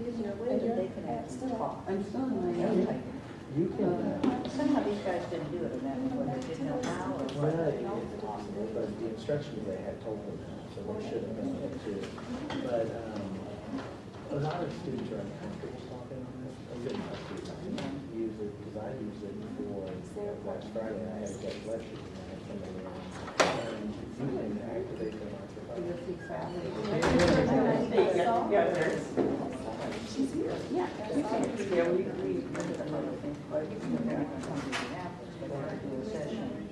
Is there a way that they can actually talk? I'm still in my. You can, Somehow these guys didn't do it, and that was what they didn't know how or well, what. but the instructions they had told them that, so they should have done it too. But, a lot of students around the country are talking on this. A good amount of students use it, because I use it for, last Friday, I had a guest lecture, and I had somebody around. And you can activate the microphone. She's here. Yeah. Yeah, we printed another thing, but it's in there, it's on the app, but they had to do a session.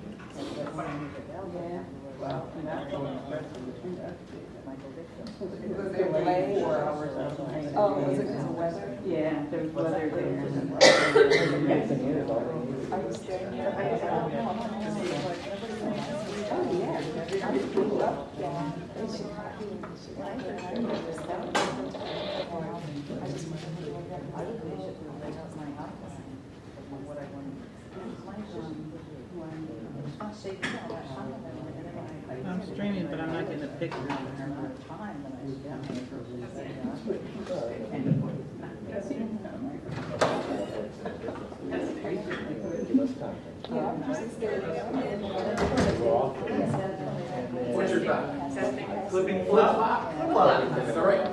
Yeah. Well, and that's all the rest of the thing. Michael Dixon. It was delayed 4 hours or something. Oh, was it because of weather? Yeah, there was weather there. Everything is already. I was staying here. Oh, yeah. I just grew up. Yeah. I would basically lay out my outline of what I wanted. I'm streaming, but I'm not getting a picture. Time that I spent. Give us time. We're off. What's your thought? Flipping flop? Flop. Is that right?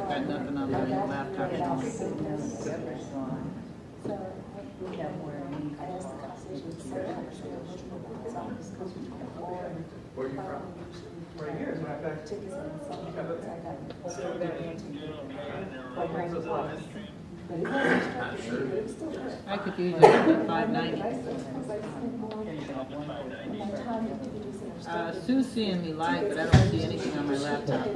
Got nothing on my laptop. Where are you from? Right here, as a matter of fact. I could use it at 590. Sue's seeing me live, but I don't see anything on my laptop.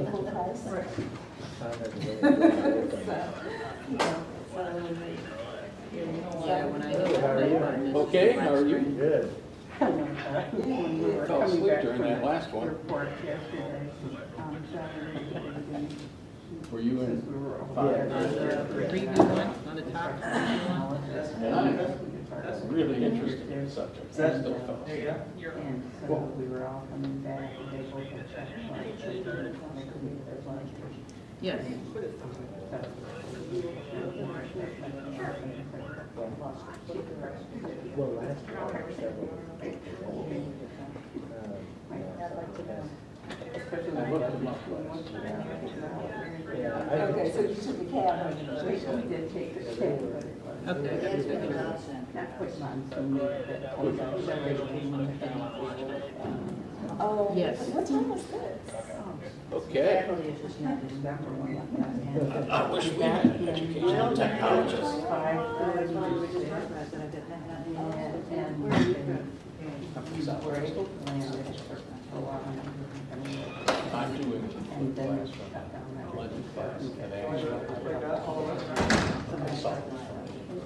Yeah, when I hit the play button, it's Okay, how are you? Good. Fell asleep during that last one. Were you in? preview one on the top. Preview one. That's a really interesting subject. I still fell asleep. And so we were all coming back, and they both had checked lunch. They couldn't eat their lunch. Yes. Well, last year, I had several. I looked them up last. Yeah, I Okay, so you took the cab, we did take the cab. Okay, I gotta check it out. Not quick months, so we, oh. Yes. What time was this? Okay. Faculty is just not December one. I wish we had an educational technologist. 5:30. And we're able to land it for a while. I'm doing And then we class shut down that. London class, and they actually I saw it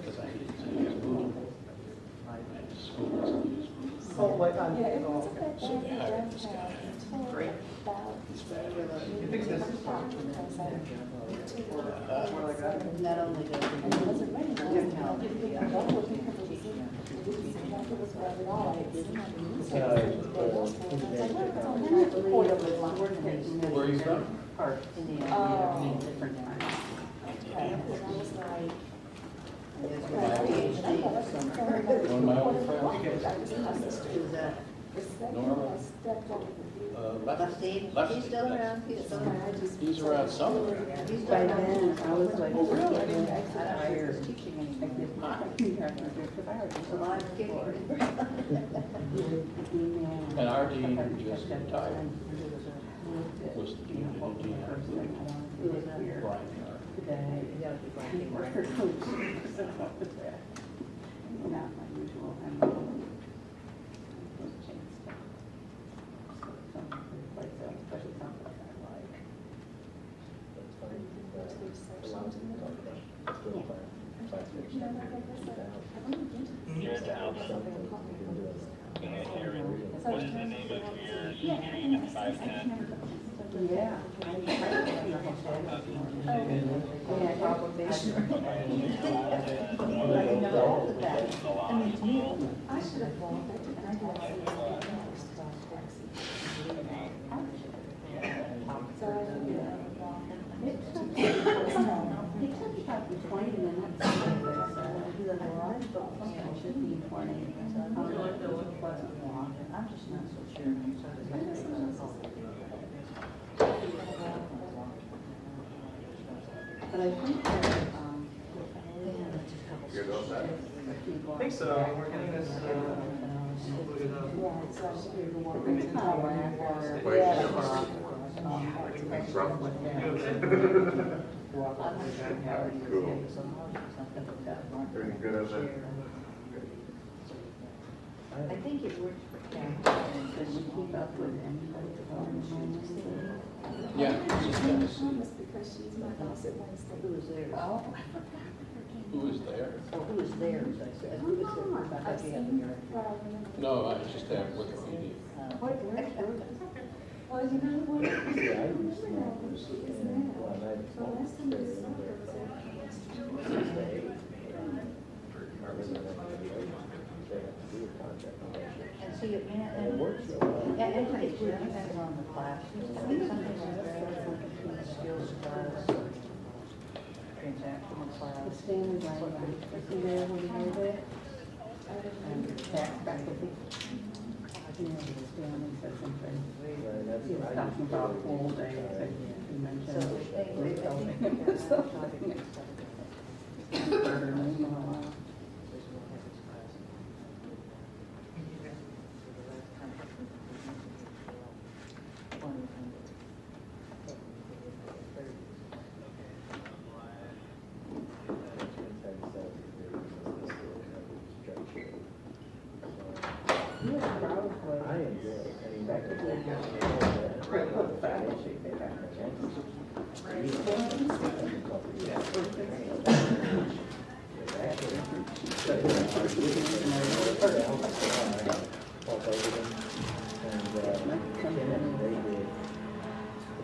because I hate to use school doesn't use Oh, like on. Yeah, it was okay. So they hired this guy. Great. He's bad. You think this is Not only does it technology, Where are you from? in the different times. One of my old friends. Who's that? Norma. Steve? Lefty. He's still around, he's still around. He's around somewhere. He's By still then, around. I was like, Oh, really? I I don't tired. hear his teaching I anymore. did my because I heard It's a lot of kicking. And our dean just retired. Was the community dean. Brian Yard. Today, he worked for coach. Not my usual, I'm especially something I like. That's fine. A lot of people talk about it. Still fine. Plastics. What is the name of your community at 510? Yeah. Yeah, probably. I know that. I mean, to me, I should have bought it, and I didn't see it. I think that, You're all set? I think so. We're getting this, concluded up. Pretty good at that. I think it works for Karen. Does she keep up with anybody? Yeah, it's just nice. Because she's my boss at Wednesday. Who was there? Oh. Who was there? Oh, who was there, as I said? Who was there? I thought you had your. No, I was just there with the PD. Well, you know what? Yeah, I used to know this, and when I So last time we saw her was at stay, I was in a regulation, they have to do a contract negotiation. And see, And it and works real well. I think it depends on the class. I think sometimes it's very between skills class, transactional class. Stanley Lang, is he there when you were there? And tax faculty? You know, Stanley said something. Right, that's He was what I talking used to about do. pool day, I think he mentioned. So they think or something. Heard her name in a while. He was proud of what I enjoy it. I mean, back in the day,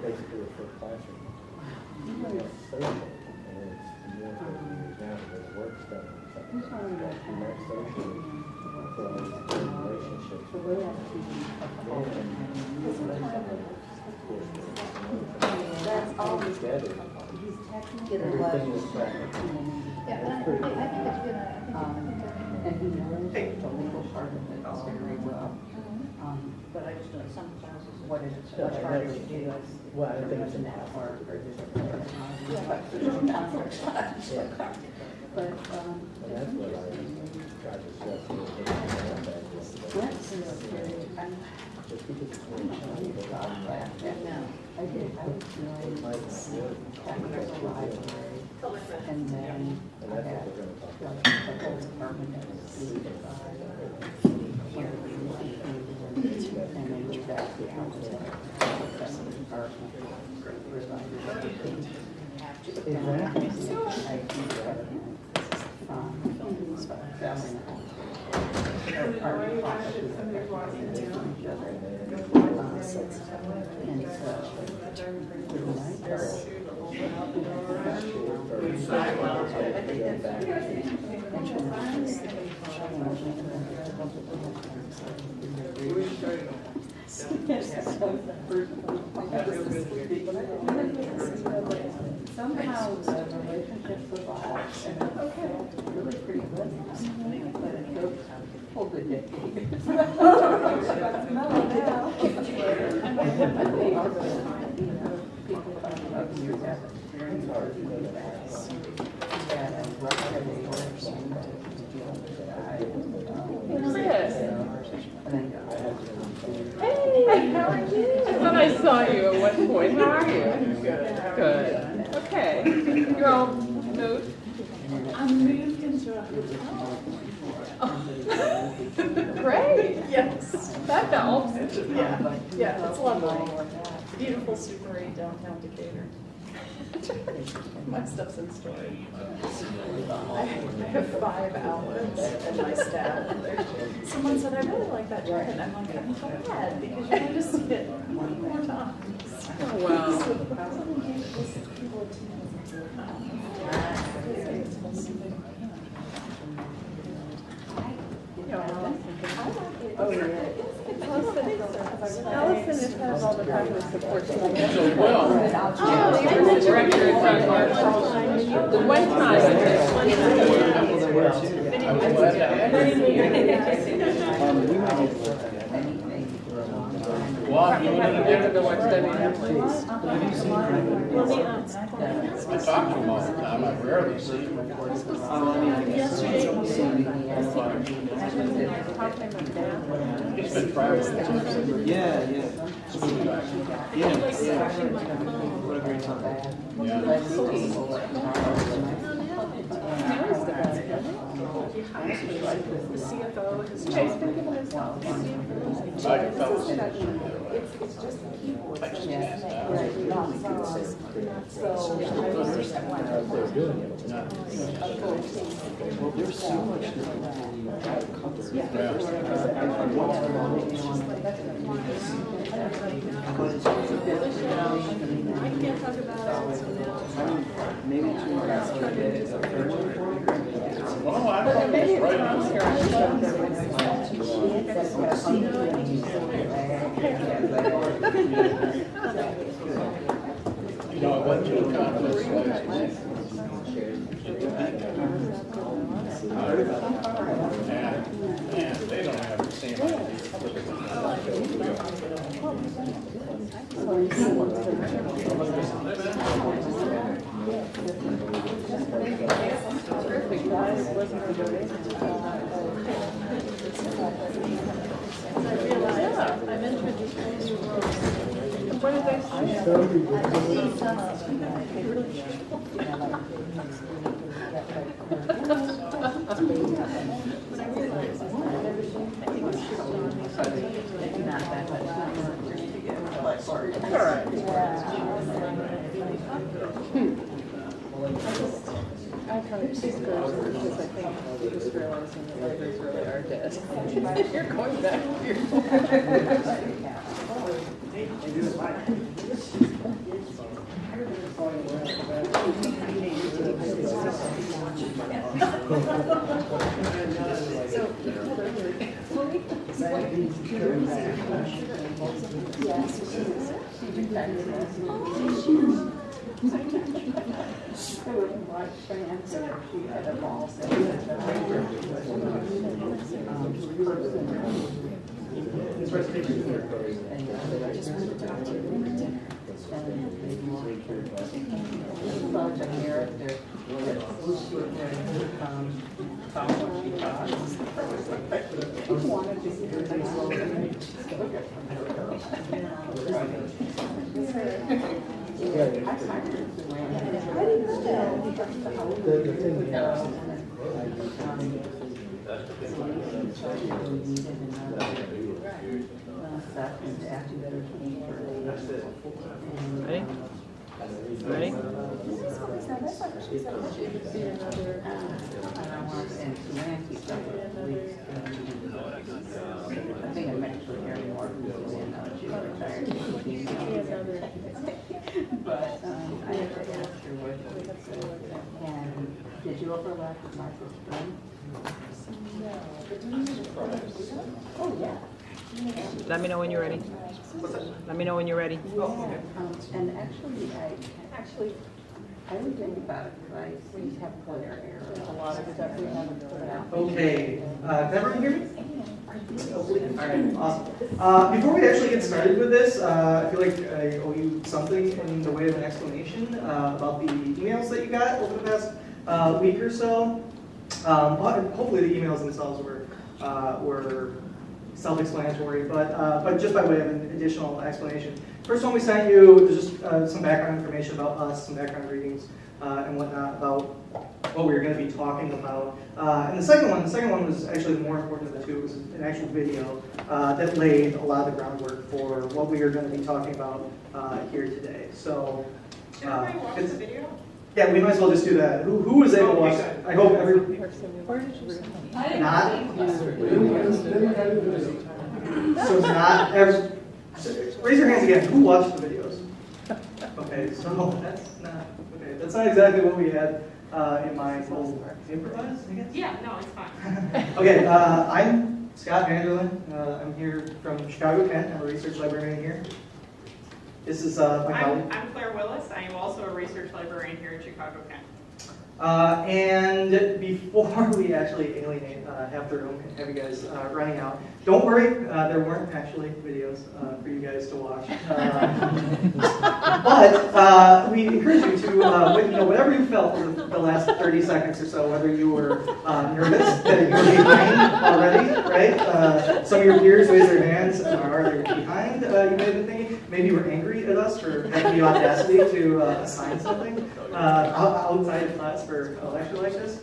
basically a full classroom. It's social, and it's more for years now, because work's done. He's one of the. And that's social, for all these good relationships. So we have to be That's all. Together. He's technically. Get a Everything lesson. is tracked. Yeah, but I think it's good. and he knows the legal part of it very well. But I just know some classes. What is it? Yeah, What's harder to that's- do? Well, I think it's Doesn't an have hour. hard or is it? Yeah. But, And that's what I try to stress. yes, I'm Just because it's really shiny, but I'm not. I did, I was doing technical library, and then And I that's had what we're gonna talk like about. the whole department that was seated by, and then we back to the department. Somehow the relationships evolved, and it's really pretty good. Hold the day. People talk about years have experience or Hey, how are you? I thought I saw you at one point. How are you? Good. Okay. You're all moved? I moved into a hotel. Great. Yes. That helps. Yeah, it's lovely. Beautiful Super 8 downtown Decatur. My stuff's in storage. I have 5 outlets and my staff. Someone said, I really like that jacket. I'm like, I'm glad because you're going to see it one more time. Oh, wow. Oh, yeah. Allison has all the practice support. So, well, Oh, you were the director at John Marshall. The one time. well, Even to watch WNBA. I talk to him all the time, I rarely see him. He's been traveling. Yeah, yeah. What a great time. The CFO has just been given his help. I can tell it's- It's just the keyboard. I just can't. They're doing it. Well, there's so much I can't talk about it, so now. Maybe 2 hours a day is a Well, I don't know, it's right on. You know, I went to a conference last week. And they don't have the same I'm introducing you. What did they say? I kind of just girls because I think we're just realizing that libraries really are dead. You're going back here. Ready? Ready? I think I'm actually hearing more from Suzanne now that she's retired. But I have to ask her what, and did you overlap with Martha's friend? Oh, yeah. Let me know when you're ready. Let me know when you're ready. And actually, I would think about it, because we have put our error. There's a lot of stuff we haven't put out. Okay, can everyone hear me? All right, awesome. Before we actually get started with this, I feel like I owe you something in the way of an explanation about the emails that you got over the past week or so. Hopefully the emails themselves were self-explanatory, but just by way of an additional explanation. First one we sent you was just some background information about us, some background readings and whatnot about what we were going to be talking about. And the second one was actually the more important of the two. It was an actual video that laid a lot of the groundwork for what we are going to be talking about here today. So, Did everybody watch the video? yeah, we might as well just do that. Who was able to watch it? I hope everyone. Not. So not every. Raise your hands again. Who watched the videos? Okay, so that's not exactly what we had in mind. We'll improvise, I guess. Yeah, no, it's fine. Okay, I'm Scott Vanderlyn. I'm here from Chicago Kent. I'm a research librarian here. This is my colleague. I'm Claire Willis. I am also a research librarian here at Chicago Kent. And before we actually alienate half the room and have you guys running out, Don't worry, there weren't actually videos for you guys to watch. But we encourage you to, whatever you felt for the last 30 seconds or so, whether you were nervous that you were behind already, right? Some of your peers raised their hands, are they behind? You may have been thinking. Maybe you were angry at us for having the audacity to assign something outside of class for a lecture like this.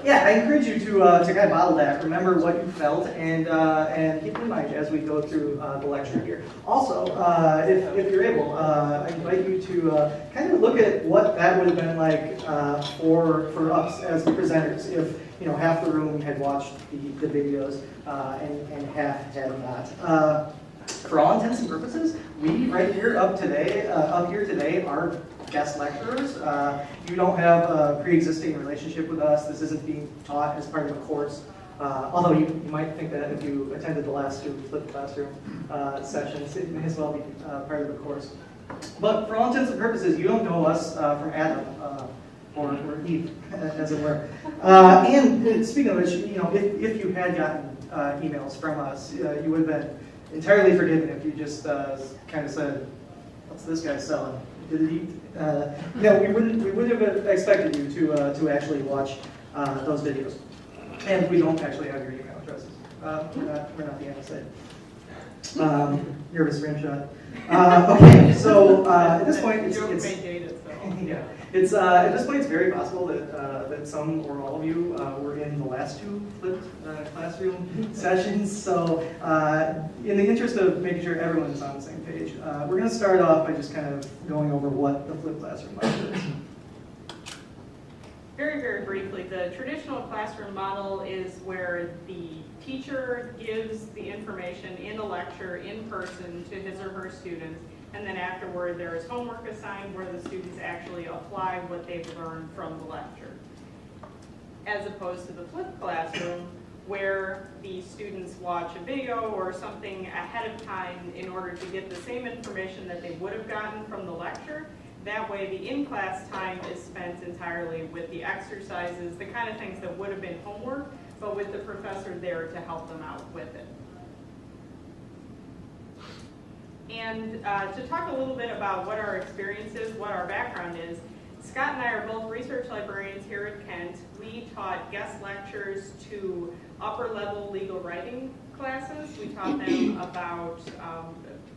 Yeah, I encourage you to kind of bottle that. Remember what you felt and keep in mind as we go through the lecture here. Also, if you're able, I invite you to kind of look at what that would have been like for us as the presenters if half the room had watched the videos and half had not. For all intents and purposes, we right here up here today are guest lecturers. You don't have a pre-existing relationship with us. This isn't being taught as part of a course. Although you might think that if you attended the last two flipped classroom sessions, it may as well be part of the course. But for all intents and purposes, you don't know us from Adam or Eve, as it were. And speaking of which, if you had gotten emails from us, you would have been entirely forgiven if you just kind of said, "What's this guy selling? Did it eat?" We wouldn't have expected you to actually watch those videos. And we don't actually have your email addresses. We're not the NSA. Nervous screenshot. Okay, so at this point, at this point, it's very possible that some or all of you were in the last two flipped classroom sessions. So in the interest of making sure everyone's on the same page, we're going to start off by just kind of going over what the flipped classroom model is. Very, very briefly, the traditional classroom model is where the teacher gives the information in a lecture in person to his or her students, and then afterward there is homework assigned where the students actually apply what they've learned from the lecture. As opposed to the flipped classroom, where the students watch a video or something ahead of time in order to get the same information that they would have gotten from the lecture. That way the in-class time is spent entirely with the exercises, the kind of things that would have been homework, but with the professor there to help them out with it. And to talk a little bit about what our experience is, what our background is, Scott and I are both research librarians here at Kent. We taught guest lectures to upper-level legal writing classes. We taught them about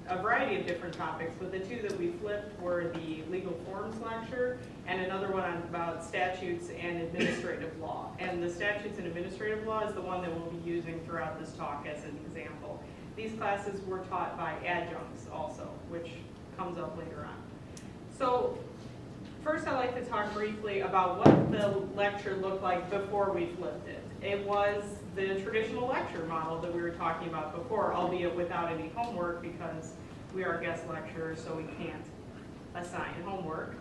a variety of different topics, but the two that we flipped were the legal forms lecture and another one about statutes and administrative law. And the statutes and administrative law is the one that we'll be using throughout this talk as an example. These classes were taught by adjuncts also, which comes up later on. So first I'd like to talk briefly about what the lecture looked like before we flipped it. It was the traditional lecture model that we were talking about before, albeit without any homework because we are guest lecturers, so we can't assign homework.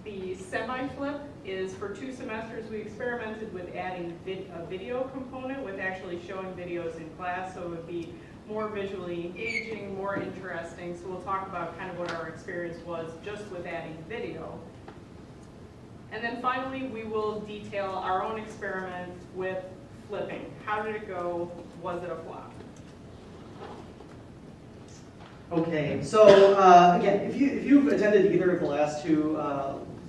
The semi-flip is for 2 semesters. We experimented with adding a video component with actually showing videos in class, so it would be more visually engaging, more interesting. So we'll talk about kind of what our experience was just with adding video. And then finally, we will detail our own experiment with flipping. How did it go? Was it a flop? Okay, so again, if you've attended either of the last two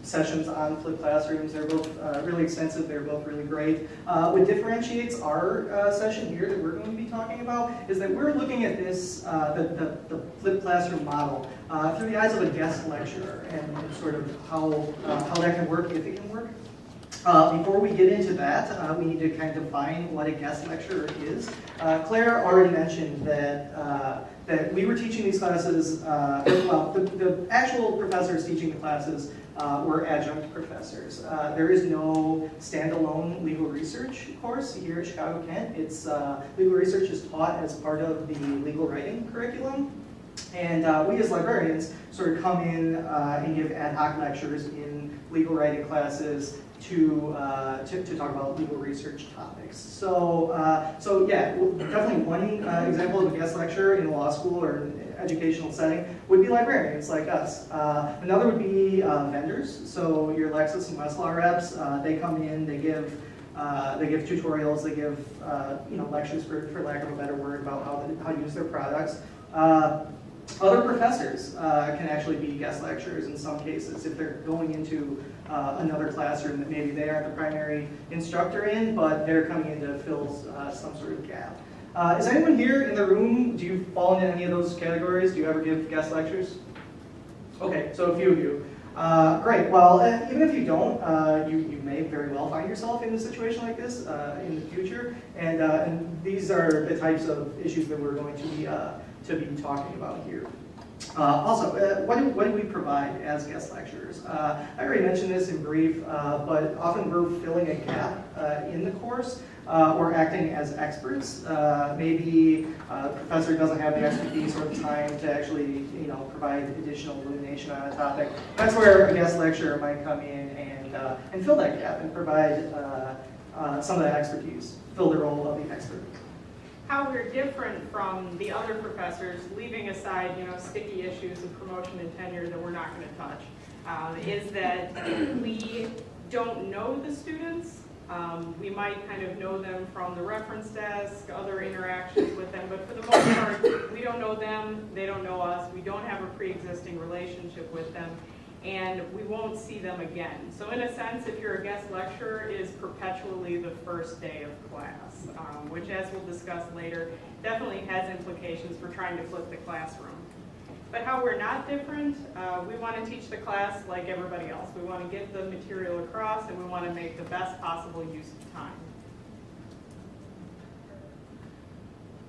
sessions on flipped classrooms, they're both really extensive, they're both really great. What differentiates our session here that we're going to be talking about is that we're looking at this, the flipped classroom model through the eyes of a guest lecturer and sort of how that can work, if it can work. Before we get into that, we need to kind of define what a guest lecturer is. Claire already mentioned that we were teaching these classes, the actual professors teaching the classes were adjunct professors. There is no standalone legal research course here at Chicago Kent. It's legal research is taught as part of the legal writing curriculum. And we as librarians sort of come in and give ad hoc lectures in legal writing classes to talk about legal research topics. So yeah, definitely one example of a guest lecturer in a law school or an educational setting would be librarians like us. Another would be vendors. So your Lexis and Westlaw reps, they come in, they give They give tutorials, they give lectures, for lack of a better word, about how to use their products. Other professors can actually be guest lecturers in some cases if they're going into another classroom that maybe they aren't the primary instructor in, but they're coming in to fill some sort of gap. Is anyone here in the room, do you fall into any of those categories? Do you ever give guest lectures? Okay, so a few of you. Great, well, even if you don't, you may very well find yourself in a situation like this in the future, and these are the types of issues that we're going to be talking about here. Also, what do we provide as guest lecturers? I already mentioned this in brief, but often we're filling a gap in the course. Or acting as experts. Maybe the professor doesn't have the expertise or the time to actually, provide additional illumination on a topic. That's where a guest lecturer might come in and fill that gap and provide some of that expertise, fill the role of the expert. How we're different from the other professors, leaving aside, sticky issues of promotion and tenure that we're not going to touch, is that we don't know the students. We might kind of know them from the reference desk, other interactions with them, but for the most part, we don't know them, they don't know us, we don't have a pre-existing relationship with them, and we won't see them again. So in a sense, if you're a guest lecturer, it is perpetually the first day of class, which, as we'll discuss later, definitely has implications for trying to flip the classroom. But how we're not different, we want to teach the class like everybody else. We want to get the material across, and we want to make the best possible use of time.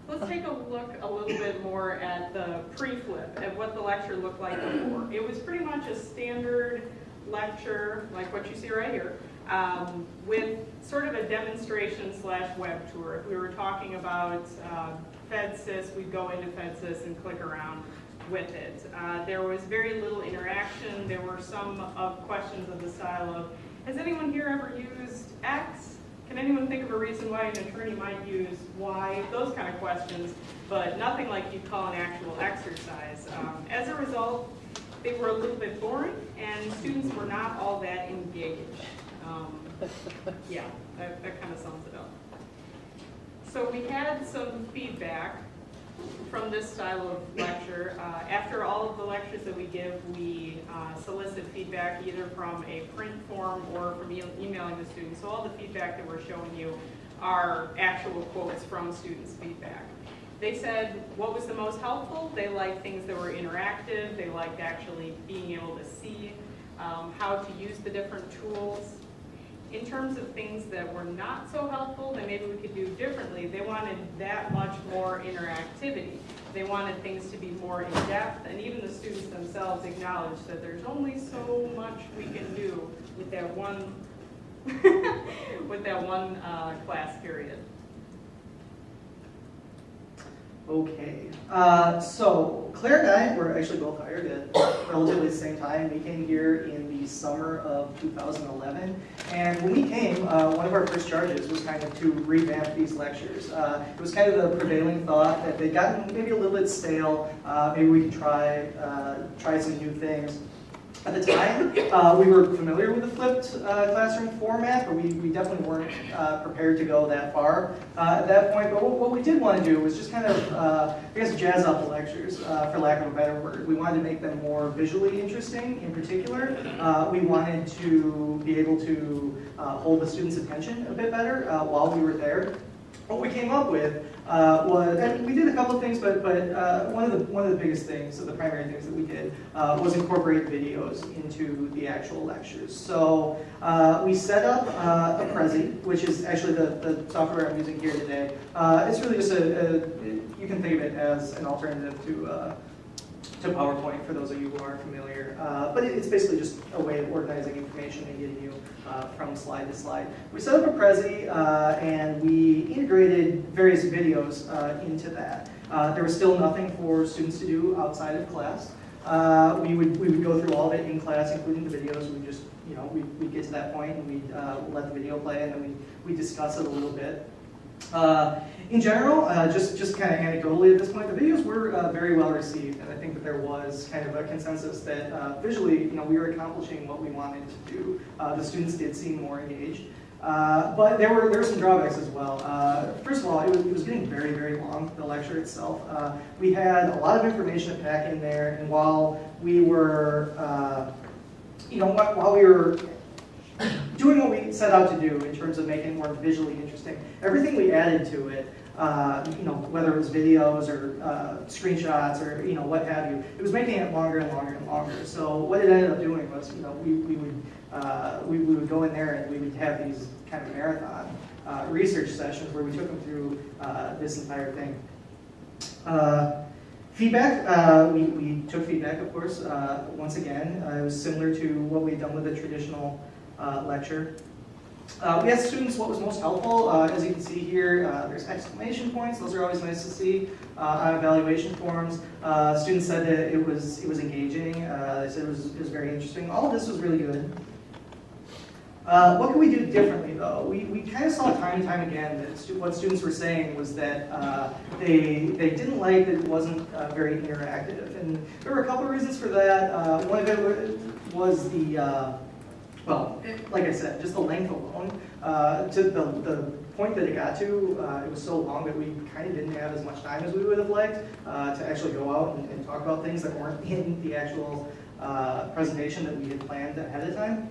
Let's take a look a little bit more at the pre-flip, at what the lecture looked like before. It was pretty much a standard lecture, like what you see right here, with sort of a demonstration / web tour. If we were talking about FedSys, we'd go into FedSys and click around with it. There was very little interaction. There were some questions of the style of, has anyone here ever used X? Can anyone think of a reason why an attorney might use Y? Those kind of questions, but nothing like you'd call an actual exercise. As a result, they were a little bit boring, and students were not all that engaged. Yeah, that kind of sums it up. So we had some feedback from this style of lecture. After all of the lectures that we give, we solicit feedback either from a print form or from emailing the students. So all the feedback that we're showing you are actual quotes from students' feedback. They said what was the most helpful. They liked things that were interactive. They liked actually being able to see how to use the different tools. In terms of things that were not so helpful that maybe we could do differently, they wanted that much more interactivity. They wanted things to be more in-depth, and even the students themselves acknowledged that there's only so much we can do with that one class period. Okay, so Claire and I were actually both hired at relatively the same time. We came here in the summer of 2011, and when we came, one of our first charges was kind of to revamp these lectures. It was kind of the prevailing thought that they'd gotten maybe a little bit stale. Maybe we could try some new things. At the time, we were familiar with the flipped classroom format, but we definitely weren't prepared to go that far at that point. But what we did want to do was just kind of, jazz up the lectures, for lack of a better word. We wanted to make them more visually interesting in particular. We wanted to be able to hold the students' attention a bit better while we were there. What we came up with was, and we did a couple of things, but one of the biggest things, so the primary things that we did, was incorporate videos into the actual lectures. So we set up a Prezi, which is actually the software I'm using here today. It's really just you can think of it as an alternative to PowerPoint for those of you who aren't familiar. But it's basically just a way of organizing information and getting you from slide to slide. We set up a Prezi and we integrated various videos into that. There was still nothing for students to do outside of class. We would go through all of it in class, including the videos. We just, we'd get to that point and we'd let the video play and then we'd discuss it a little bit. In general, just kind of anecdotally at this point, the videos were very well received, and I think that there was kind of a consensus that visually, we were accomplishing what we wanted to do. The students did seem more engaged. But there were some drawbacks as well. First of all, it was getting very, very long, the lecture itself. We had a lot of information to pack in there, and while we were, while we were doing what we set out to do in terms of making it more visually interesting, everything we added to it, whether it was videos or screenshots or what have you, it was making it longer and longer and longer. So what it ended up doing was, we would go in there and we would have these kind of marathon research sessions where we took them through this entire thing. Feedback, we took feedback, of course. Once again, it was similar to what we'd done with a traditional lecture. We asked students what was most helpful. As you can see here, there's exclamation points. Those are always nice to see on evaluation forms. Students said that it was engaging. They said it was very interesting. All of this was really good. What can we do differently, though? We kind of saw time and time again that what students were saying was that they didn't like that it wasn't very interactive. And there were a couple of reasons for that. One of it was like I said, just the length alone. To the point that it got to, it was so long that we kind of didn't have as much time as we would have liked to actually go out and talk about things that weren't in the actual presentation that we had planned ahead of time.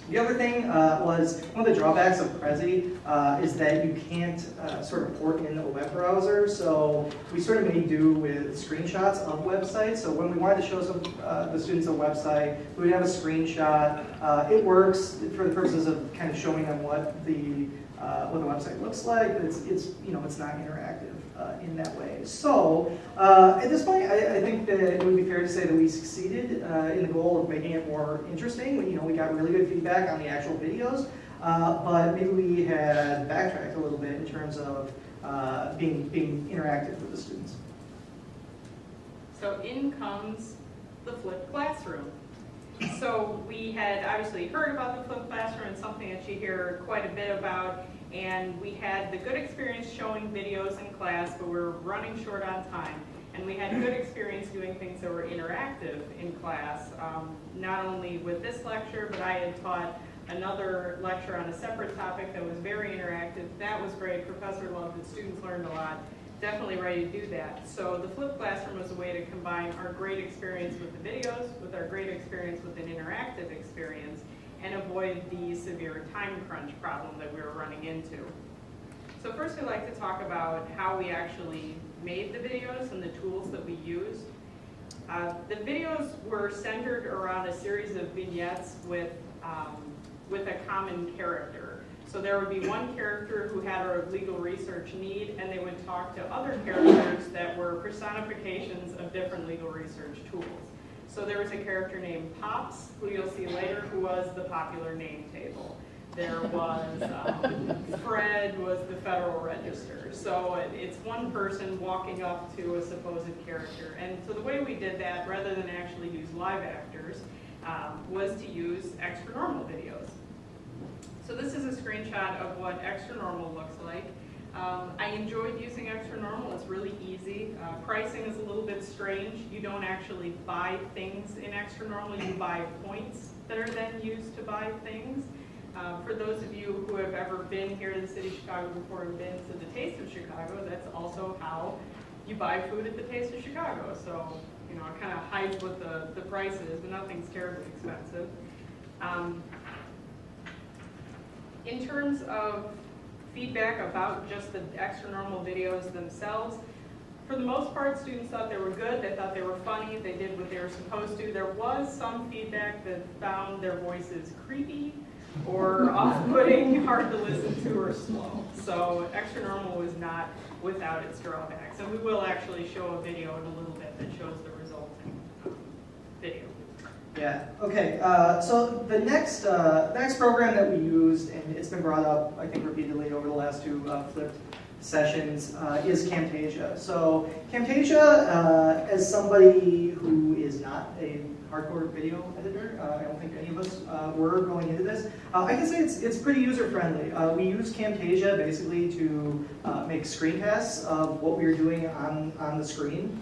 The other thing was, one of the drawbacks of Prezi is that you can't sort of port in a web browser, so we sort of made do with screenshots of websites. So when we wanted to show the students a website, we would have a screenshot. It works for the purposes of kind of showing them what the website looks like, but it's not interactive in that way. So at this point, I think that it would be fair to say that we succeeded in the goal of making it more interesting. We got really good feedback on the actual videos, but maybe we had backtracked a little bit in terms of being interactive with the students. So in comes the flipped classroom. So we had obviously heard about the flipped classroom. It's something that you hear quite a bit about. And we had the good experience showing videos in class, but we're running short on time. And we had good experience doing things that were interactive in class, not only with this lecture, but I had taught another lecture on a separate topic that was very interactive. That was great. Professor loved it. Students learned a lot. Definitely ready to do that. So the flipped classroom was a way to combine our great experience with the videos with our great experience with an interactive experience and avoid the severe time crunch problem that we were running into. So first I'd like to talk about how we actually made the videos and the tools that we used. The videos were centered around a series of vignettes with a common character. So there would be one character who had a legal research need, and they would talk to other characters that were personifications of different legal research tools. So there was a character named Pops, who you'll see later, who was the popular name table. There was Fred was the Federal Register. So it's one person walking up to a supposed character. And so the way we did that, rather than actually use live actors, was to use extra normal videos. So this is a screenshot of what extra normal looks like. I enjoyed using extra normal. It's really easy. Pricing is a little bit strange. You don't actually buy things in extra normal. You buy points that are then used to buy things. For those of you who have ever been here to the city of Chicago before and been to the Taste of Chicago, that's also how you buy food at the Taste of Chicago. So, it kind of hides what the price is, but nothing's terribly expensive. In terms of feedback about just the extra normal videos themselves, for the most part, students thought they were good. They thought they were funny. They did what they were supposed to. There was some feedback that found their voices creepy or off-putting, hard to listen to, or slow. So extra normal was not without its drawbacks. And we will actually show a video in a little bit that shows the resulting video. Yeah, okay, so the next program that we used, and it's been brought up, I think, repeatedly over the last two flipped sessions, is Camtasia. So Camtasia, as somebody who is not a hardcore video editor, I don't think any of us were going into this, I can say it's pretty user-friendly. We use Camtasia basically to make screencasts of what we were doing on the screen.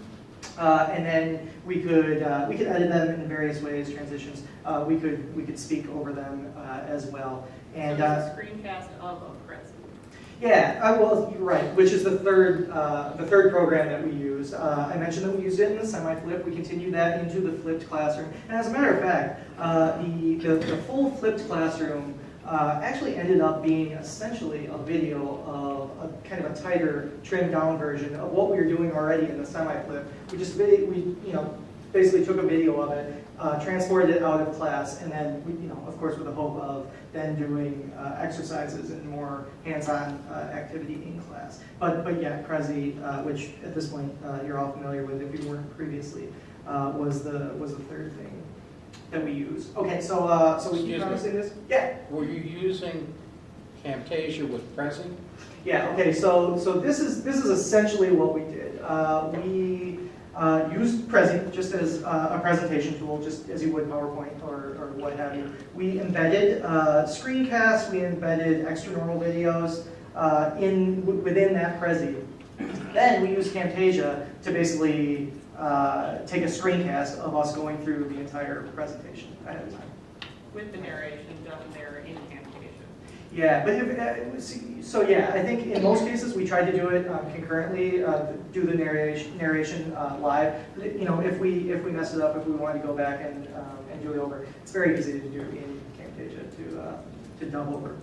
And then we could edit them in various ways, transitions. We could speak over them as well. And So it's a screencast of a Prezi. yeah, well, you're right, which is the third program that we use. I mentioned that we used it in the semi-flip. We continued that into the flipped classroom. And as a matter of fact, the full flipped classroom actually ended up being essentially a video of a kind of a tighter, trimmed down version of what we were doing already in the semi-flip. We basically took a video of it, transported it out of class, and then of course with the hope of then doing exercises and more hands-on activity in class. But yeah, Prezi, which at this point you're all familiar with if you weren't previously, was the third thing that we use. Okay, so we keep Excuse me. promising this? Yeah. Were you using Camtasia with Prezi? Yeah. Okay. So this is essentially what we did. We used Prezi just as a presentation tool, just as you would PowerPoint or what have you. We embedded screencasts. We embedded extra normal videos within that Prezi. Then we used Camtasia to basically take a screencast of us going through the entire presentation ahead of time. With the narration done there in Camtasia. Yeah, but so yeah, I think in most cases we tried to do it concurrently, do the narration live. If we mess it up, if we wanted to go back and do it over, it's very easy to do in Camtasia to dub over.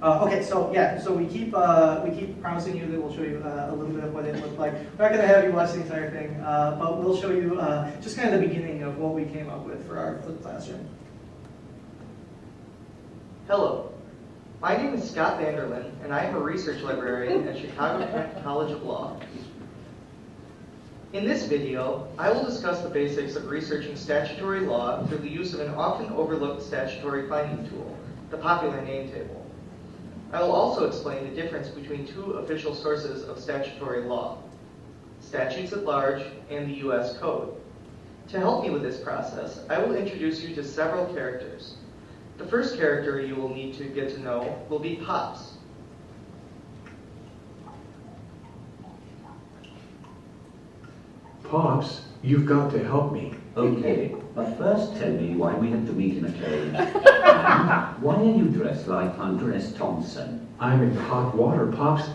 Okay, so yeah, so we keep promising you that we'll show you a little bit of what it looked like. We're not going to have you watch the entire thing, but we'll show you just kind of the beginning of what we came up with for our flipped classroom. Hello, my name is Scott Vanderlyn, and I am a research librarian at Chicago Kent College of Law. In this video, I will discuss the basics of researching statutory law through the use of an often overlooked statutory finding tool, the popular name table. I will also explain the difference between two official sources of statutory law, statutes at large and the U.S. Code. To help me with this process, I will introduce you to several characters. The first character you will need to get to know will be POPs. Pops, you've got to help me. Okay, but first tell me why we have to meet in a cave. And why are you dressed like Hunter S. Thompson? I'm in hot water, Pops.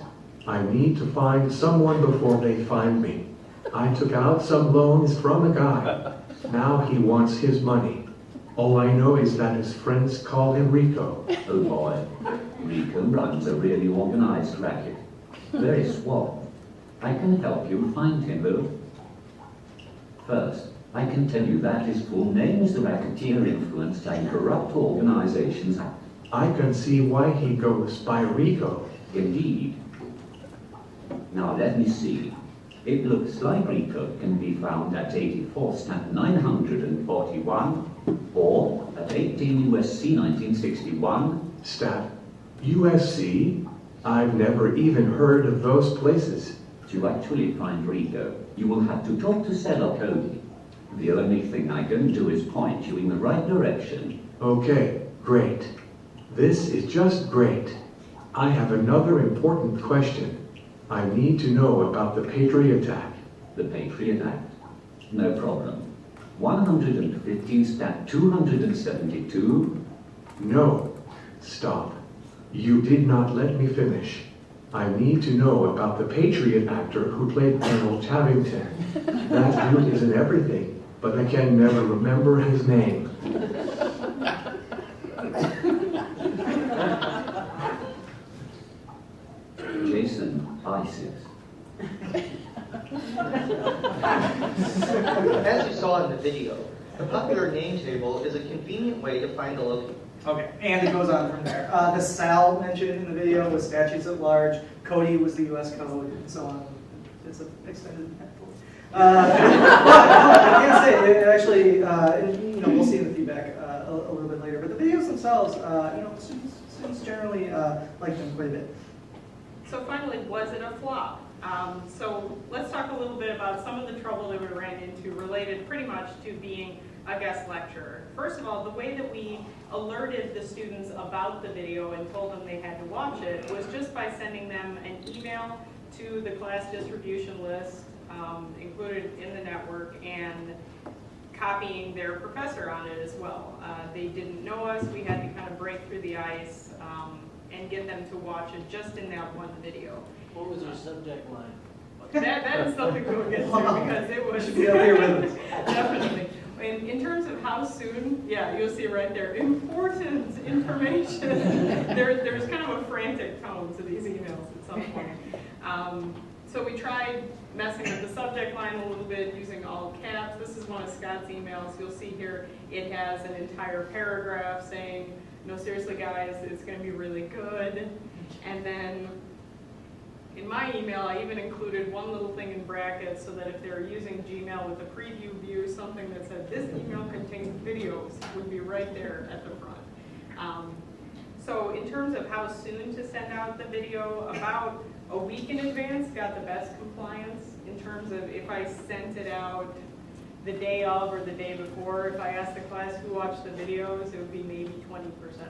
I need to find someone before they find me. I took out some loans from a guy. Now he wants his money. All I know is that his friends call him Rico. Oh boy, Rico runs a really organized racket. Very suave. I can help you find him though. First, I can tell you that his full name is the Racketeer Influenced and Corrupt Organizations Act. I can see why he goes by Rico. Indeed. Now let me see. It looks like Rico can be found at 84 Stat 941 or at 18 USC 1961. Stat USC? I've never even heard of those places. To actually find Rico, you will have to talk to Seller Cody. The only thing I can do is point you in the right direction. Okay, great. This is just great. I have another important question. I need to know about the Patriot Act. The Patriot Act? No problem. 115 Stat 272. No. Stop. You did not let me finish. I need to know about the Patriot actor who played Colonel Chavington. That dude is in everything, but I can never remember his name. Jason ISIS. As you saw in the video, the popular name table is a convenient way to find a location. Okay, and it goes on from there. The SAL mentioned in the video was statutes at large. Cody was the U.S. Code, and so on. It's an extended metaphor. I can't say it actually. We'll see in the feedback a little bit later. But the videos themselves, students generally like them quite a bit. So finally, was it a flop? So let's talk a little bit about some of the trouble that we ran into related pretty much to being a guest lecturer. First of all, the way that we alerted the students about the video and told them they had to watch it was just by sending them an email to the class distribution list included in the network and copying their professor on it as well. They didn't know us. We had to kind of break through the ice and get them to watch it just in that one video. What was their subject line? That is something we'll get to because it was Be up here with us. definitely. In terms of how soon, yeah, you'll see right there, important information. There's kind of a frantic tone to these emails at some point. So we tried messing with the subject line a little bit using all caps. This is one of Scott's emails. You'll see here it has an entire paragraph saying, no, seriously guys, it's going to be really good. And then in my email, I even included one little thing in brackets so that if they're using Gmail with the preview view, something that said this email contains videos would be right there at the front. So in terms of how soon to send out the video, about a week in advance got the best compliance in terms of if I sent it out the day of or the day before. If I asked the class who watched the videos, it would be maybe 20%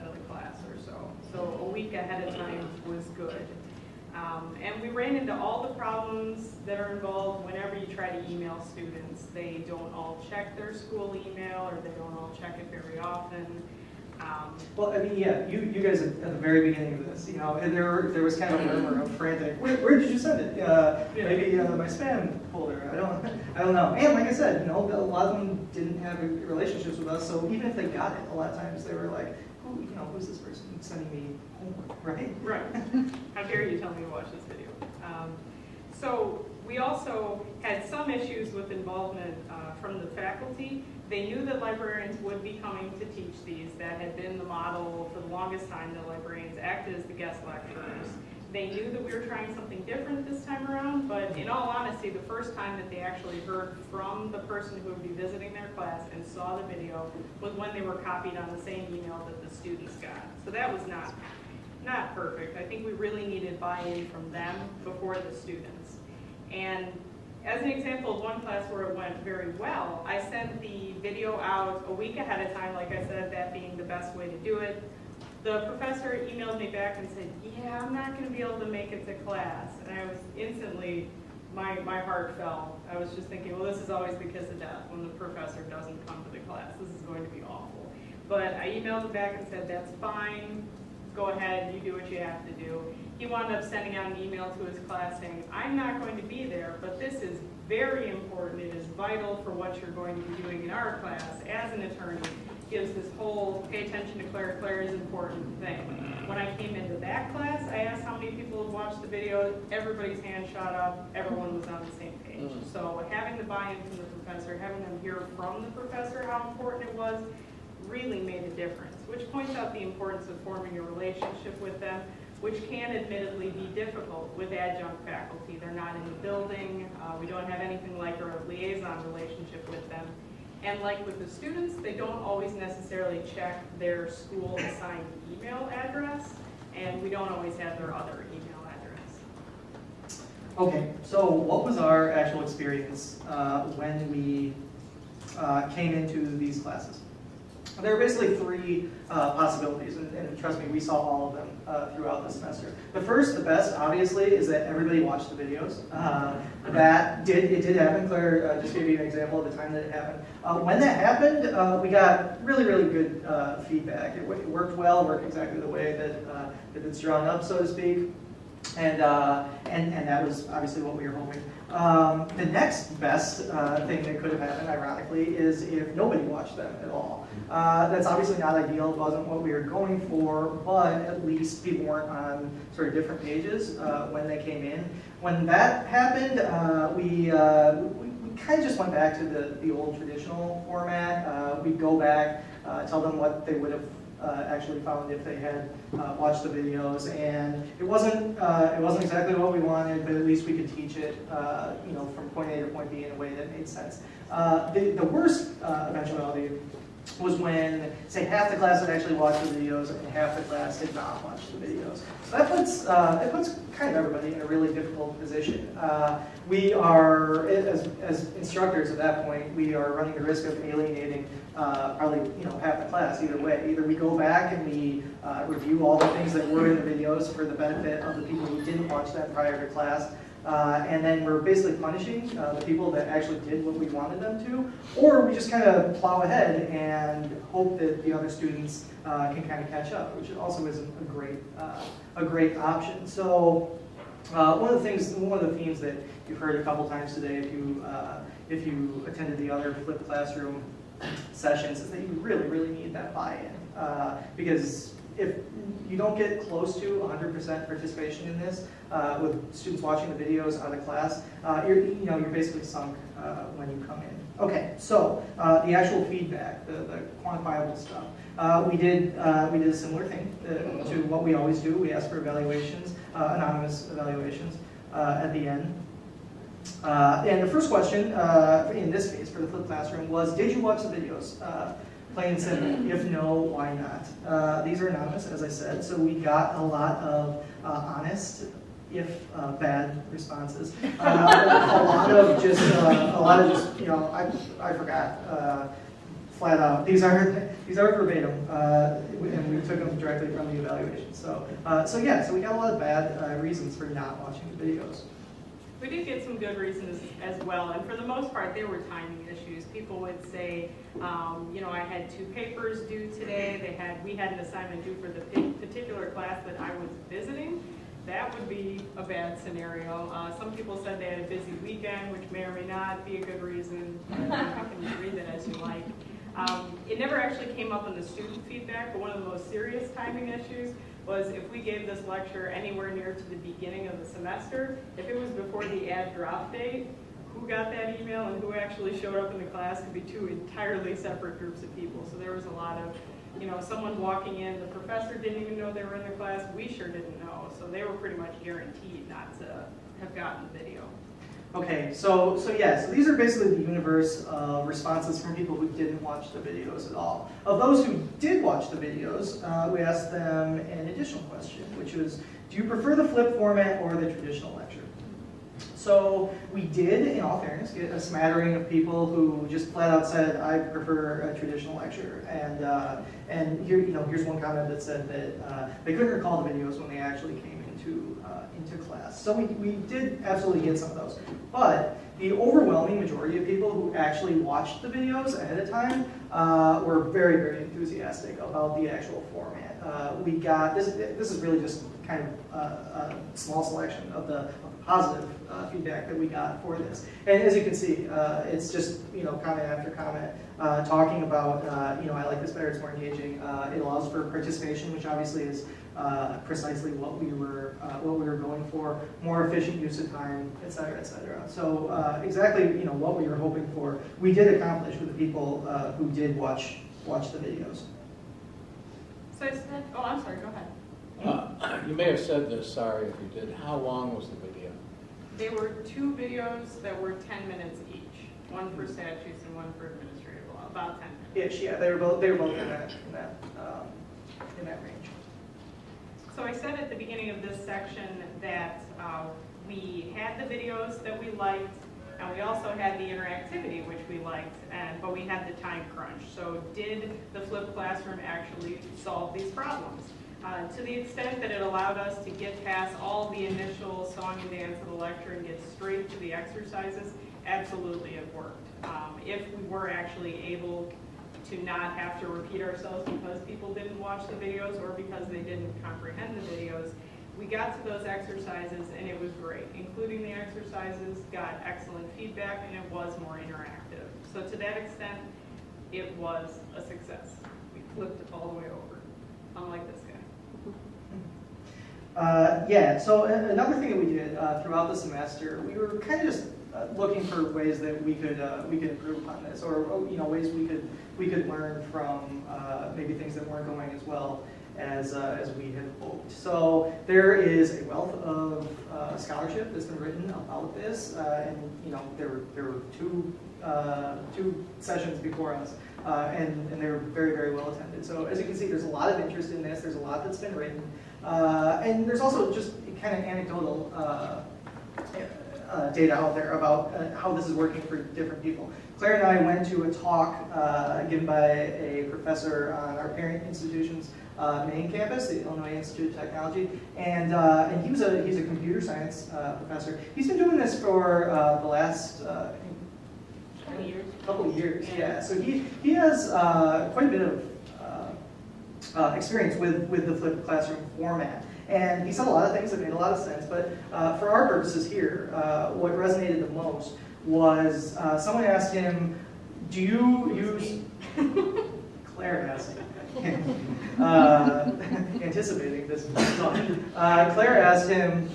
of the class or so. So a week ahead of time was good. And we ran into all the problems that are involved whenever you try to email students. They don't all check their school email, or they don't all check it very often. Well, I mean, yeah, you guys at the very beginning of this, you know, and there was kind of a murmur of frantic. Where did you send it? Maybe my spam folder. I don't know. And like I said, you know, a lot of them didn't have relationships with us, so even if they got it, a lot of times they were like, who's this person sending me homework, right? Right. How dare you tell me to watch this video? So we also had some issues with involvement from the faculty. They knew that librarians would be coming to teach these. That had been the model for the longest time, that librarians acted as the guest lecturers. They knew that we were trying something different this time around, but in all honesty, the first time that they actually heard from the person who would be visiting their class and saw the video was when they were copied on the same email that the students got. So that was not perfect. I think we really needed buy-in from them before the students. And as an example of one class where it went very well, I sent the video out a week ahead of time, like I said, that being the best way to do it. The professor emailed me back and said, yeah, I'm not going to be able to make it to class. And I was instantly, my heart fell. I was just thinking, well, this is always the kiss of death when the professor doesn't come to the class. This is going to be awful. But I emailed him back and said, that's fine. Go ahead, you do what you have to do. He wound up sending out an email to his class saying, I'm not going to be there, but this is very important. It is vital for what you're going to be doing in our class as an attorney. Gives this whole pay attention to Claire, Claire is important thing. When I came into that class, I asked how many people had watched the video. Everybody's hand shot up. Everyone was on the same page. So having the buy-in from the professor, having them hear from the professor how important it was, really made a difference, which points out the importance of forming a relationship with them, which can admittedly be difficult with adjunct faculty. They're not in the building. We don't have anything like a liaison relationship with them. And like with the students, they don't always necessarily check their school assigned email address, and we don't always have their other email address. Okay, so what was our actual experience when we came into these classes? There are basically three possibilities, and trust me, we saw all of them throughout the semester. The first, the best, obviously, is that everybody watched the videos. It did happen. Claire just gave you an example of the time that it happened. When that happened, we got really, really good feedback. It worked well, worked exactly the way that it's drawn up, so to speak. And that was obviously what we were hoping. The next best thing that could have happened, ironically, is if nobody watched them at all. That's obviously not ideal. It wasn't what we were going for, but at least people weren't on sort of different pages when they came in. When that happened, we kind of just went back to the old traditional format. We'd go back, tell them what they would have actually found if they had watched the videos, and it wasn't exactly what we wanted, but at least we could teach it, from point A to point B in a way that made sense. The worst eventuality was when, say, half the class had actually watched the videos and half the class did not watch the videos. So that puts kind of everybody in a really difficult position. We are, as instructors at that point, we are running the risk of alienating probably half the class either way. Either we go back and we review all the things that were in the videos for the benefit of the people who didn't watch them prior to class, and then we're basically punishing the people that actually did what we wanted them to, or we just kind of plow ahead and hope that the other students can kind of catch up, which also isn't a great option. So one of the themes that you've heard a couple times today, if you attended the other flipped classroom sessions, is that you really, really need that buy-in. Because if you don't get close to 100% participation in this, with students watching the videos out of class, you're basically sunk when you come in. Okay, so the actual feedback, the quantifiable stuff. We did a similar thing to what we always do. We asked for evaluations, anonymous evaluations at the end. And the first question, in this case for the flipped classroom, was, did you watch the videos? Plain and simple. If no, why not? These are anonymous, as I said, so we got a lot of honest, if bad responses. A lot of just, I forgot. Flat out. These are verbatim, and we took them directly from the evaluation. So we got a lot of bad reasons for not watching the videos. We did get some good reasons as well, and for the most part, there were timing issues. People would say, I had 2 papers due today. We had an assignment due for the particular class that I was visiting. That would be a bad scenario. Some people said they had a busy weekend, which may or may not be a good reason. You can read that as you like. It never actually came up in the student feedback, but one of the most serious timing issues was if we gave this lecture anywhere near to the beginning of the semester, if it was before the add drop date, who got that email and who actually showed up in the class could be 2 entirely separate groups of people. So there was a lot of, someone walking in, the professor didn't even know they were in the class, we sure didn't know. So they were pretty much guaranteed not to have gotten the video. Okay, so these are basically the universe of responses from people who didn't watch the videos at all. Of those who did watch the videos, we asked them an additional question, which was, do you prefer the flip format or the traditional lecture? So we did, in all fairness, get a smattering of people who just flat out said, I prefer a traditional lecture. And here's one comment that said that they couldn't recall the videos when they actually came into class. So we did absolutely get some of those. But the overwhelming majority of people who actually watched the videos ahead of time were very, very enthusiastic about the actual format. We got, this is really just kind of a small selection of the positive feedback that we got for this. And as you can see, it's just, comment after comment, talking about, I like this better, it's more engaging. It allows for participation, which obviously is precisely what we were going for, more efficient use of time, et cetera, et cetera. So exactly, what we were hoping for, we did accomplish with the people who did watch the videos. So I said, I'm sorry, go ahead. You may have said this, sorry if you did. How long was the video? There were 2 videos that were 10 minutes each, one for statutes and one for administrative law, about 10 minutes. Yeah, they were both in that range. So I said at the beginning of this section that we had the videos that we liked, and we also had the interactivity, which we liked, but we had the time crunch. So did the flipped classroom actually solve these problems? To the extent that it allowed us to get past all the initial song and dance of the lecture and get straight to the exercises, absolutely it worked. If we were actually able to not have to repeat ourselves because people didn't watch the videos or because they didn't comprehend the videos, we got to those exercises and it was great. Including the exercises, got excellent feedback, and it was more interactive. So to that extent, it was a success. We flipped it all the way over, unlike this guy. So another thing that we did throughout the semester, we were kind of just looking for ways that we could improve upon this, or ways we could learn from maybe things that weren't going as well as we had hoped. So there is a wealth of scholarship that's been written about this, and there were two sessions before us, and they were very, very well attended. So as you can see, there's a lot of interest in this. There's a lot that's been written, and there's also just kind of anecdotal data out there about how this is working for different people. Claire and I went to a talk given by a professor on our parent institution's main campus, the Illinois Institute of Technology, and he's a computer science professor. He's been doing this for the last couple of years. Yeah. So he has quite a bit of experience with the flipped classroom format. And he said a lot of things that made a lot of sense, but for our purposes here, what resonated the most was someone asked him, do you use, Claire asked him, anticipating this talk, Claire asked him,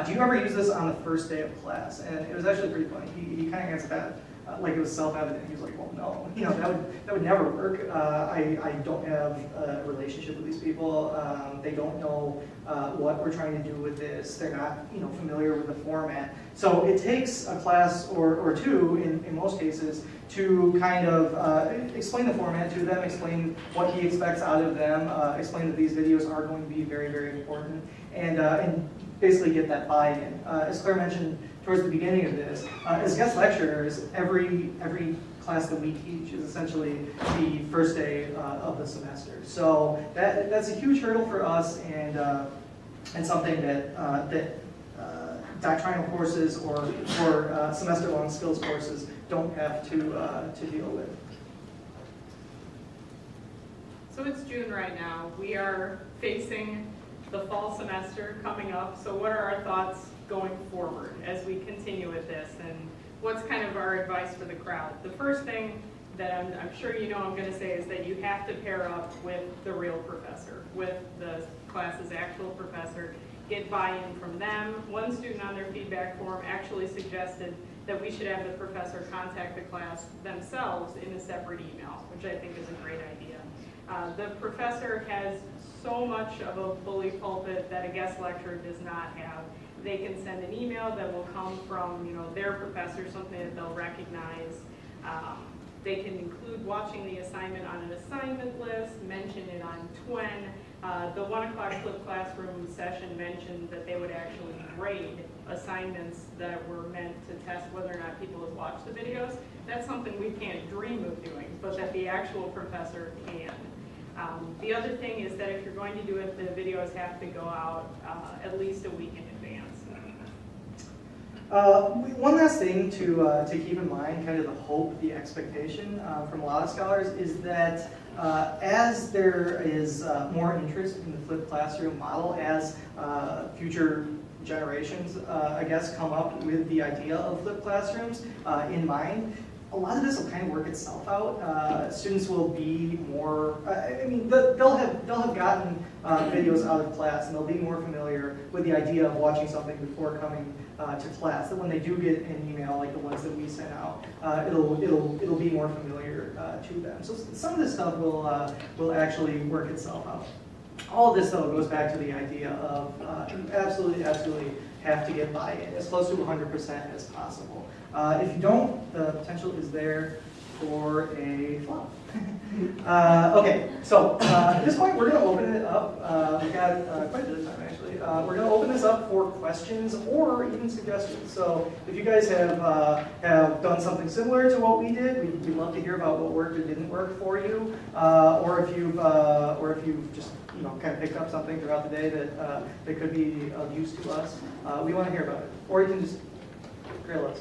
do you ever use this on the first day of class? And it was actually pretty funny. He kind of answered that like it was self-evident. He was like, well, no, that would never work. I don't have a relationship with these people. They don't know what we're trying to do with this. They're not, familiar with the format. So it takes a class or two, in most cases, to kind of explain the format to them, explain what he expects out of them, explain that these videos are going to be very, very important, and basically get that buy-in. As Claire mentioned towards the beginning of this, as guest lecturers, every class that we teach is essentially the first day of the semester. So that's a huge hurdle for us, and something that doctrinal courses or semester-long skills courses don't have to deal with. So it's June right now. We are facing the fall semester coming up. So what are our thoughts going forward as we continue with this, and what's kind of our advice for the crowd? The first thing that I'm sure I'm going to say is that you have to pair up with the real professor, with the class's actual professor, get buy-in from them. One student on their feedback form actually suggested that we should have the professor contact the class themselves in a separate email, which I think is a great idea. The professor has so much of a bully pulpit that a guest lecturer does not have. They can send an email that will come from their professor, something that they'll recognize. They can include watching the assignment on an assignment list, mention it on TWEN. The 1 o'clock flipped classroom session mentioned that they would actually grade assignments that were meant to test whether or not people have watched the videos. That's something we can't dream of doing, but that the actual professor can. The other thing is that if you're going to do it, the videos have to go out at least a week in advance. One last thing to keep in mind, kind of the hope, the expectation from a lot of scholars, is that as there is more interest in the flipped classroom model, as future generations, I guess, come up with the idea of flipped classrooms in mind, a lot of this will kind of work itself out. Students will be more, they'll have gotten videos out of class, and they'll be more familiar with the idea of watching something before coming to class. That when they do get an email like the ones that we sent out, it'll be more familiar to them. So some of this stuff will actually work itself out. All of this, though, goes back to the idea of you absolutely have to get buy-in, as close to 100% as possible. If you don't, the potential is there for a flop. Okay, so at this point, we're going to open it up. We've got quite a bit of time, actually. We're going to open this up for questions or even suggestions. So if you guys have done something similar to what we did, we'd love to hear about what worked or didn't work for you, or if you've just kind of picked up something throughout the day that could be of use to us. We want to hear about it. Or you can just grill us.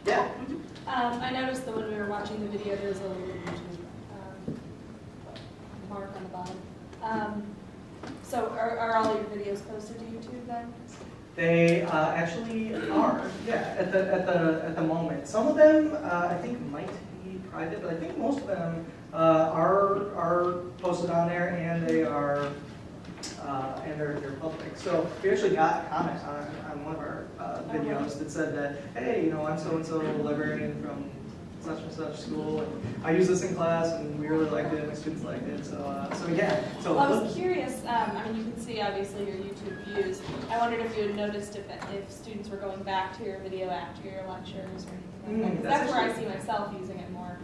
Yeah. I noticed that when we were watching the video, there was a little YouTube mark on the bottom. So are all your videos posted to YouTube then? They actually are. Yeah. At the moment, some of them I think might be private, but I think most of them are posted on there, and they are. And they're public. So we actually got a comment on one of our videos that said that, hey, I'm so-and-so librarian from such and such school, and I use this in class, and we really liked it, my students liked it, so yeah. So well, I was curious, you can see obviously your YouTube views. I wondered if you had noticed if students were going back to your video after your lectures or anything like that. That's where I see myself using it more.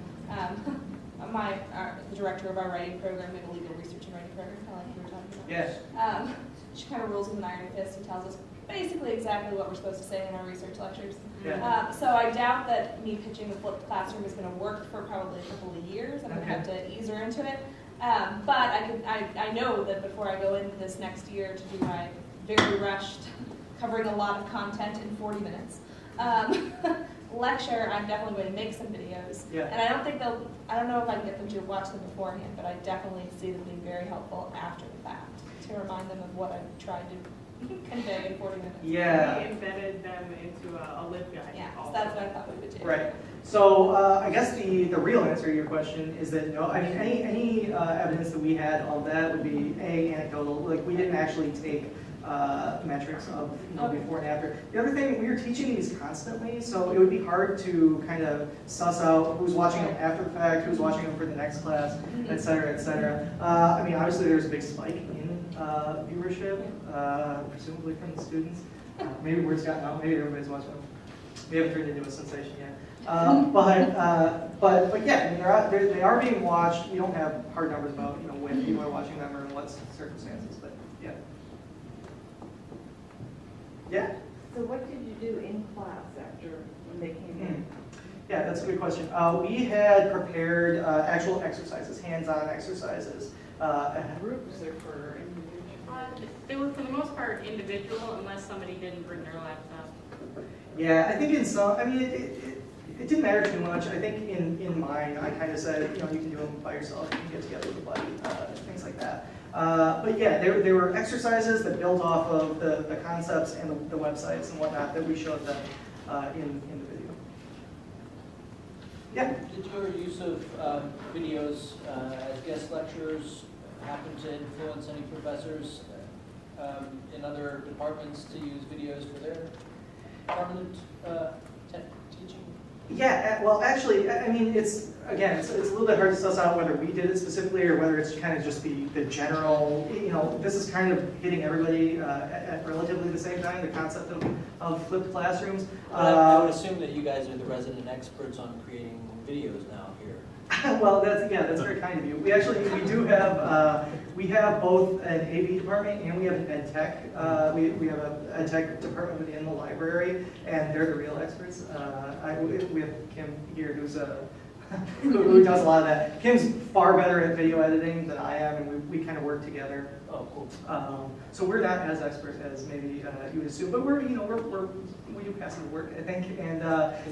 The director of our writing program, we have a legal research and writing program, kind of like you were talking about. Yeah. She kind of rules with an iron fist and tells us basically exactly what we're supposed to say in our research lectures. Yeah. So I doubt that me pitching the flipped classroom is going to work for probably a couple of years. I'm going to have to ease her into it. But I know that before I go into this next year to do my very rushed, covering a lot of content in 40 minutes, lecture, I'm definitely going to make some videos. Yeah. And I don't know if I can get them to watch them beforehand, but I definitely see them being very helpful after the fact to remind them of what I've tried to convey in 40 minutes. Yeah. We embedded them into a LibGuide. Yeah, so also. that's what I thought we would do. Right. So I guess the real answer to your question is that no. I mean, any evidence that we had of that would be anecdotal. Like we didn't actually take metrics of before and after. The other thing, we were teaching these constantly, so it would be hard to kind of suss out who's watching them after the fact, who's watching them for the next class, et cetera, et cetera. I mean, obviously there's a big spike in viewership, presumably from the students. Maybe word's gotten out, maybe everybody's watching them. We haven't turned into a sensation yet. But yeah, I mean, they are being watched. We don't have hard numbers about when people are watching them or in what circumstances, but yeah. Yeah. So what did you do in class after when they came in? Yeah, that's a good question. We had prepared actual exercises, hands-on exercises. Groups or for individuals? They were for the most part individual unless somebody didn't bring their laptop. Yeah, I think in some, I mean, it didn't matter too much. I think in mine, I kind of said, you can do them by yourself, you can get together with a buddy, things like that. But yeah, there were exercises that built off of the concepts and the websites and whatnot that we showed them in the video. Yeah? Did your use of videos as guest lecturers happen to influence any professors in other departments to use videos for their permanent teaching? Yeah, well, actually, I mean, it's a little bit hard to suss out whether we did it specifically or whether it's kind of just the general, this is kind of hitting everybody at relatively the same time, the concept of flipped classrooms. I would assume that you guys are the resident experts on creating videos now here. Well, that's very kind of you. We do have, we have both an AV department and we have an ed tech. We have an ed tech department within the library, and they're the real experts. We have Kim here, who does a lot of that. Kim's far better at video editing than I am, and we kind of work together. Oh, cool. So we're not as experts as maybe you would assume, but we do passive work, I think. And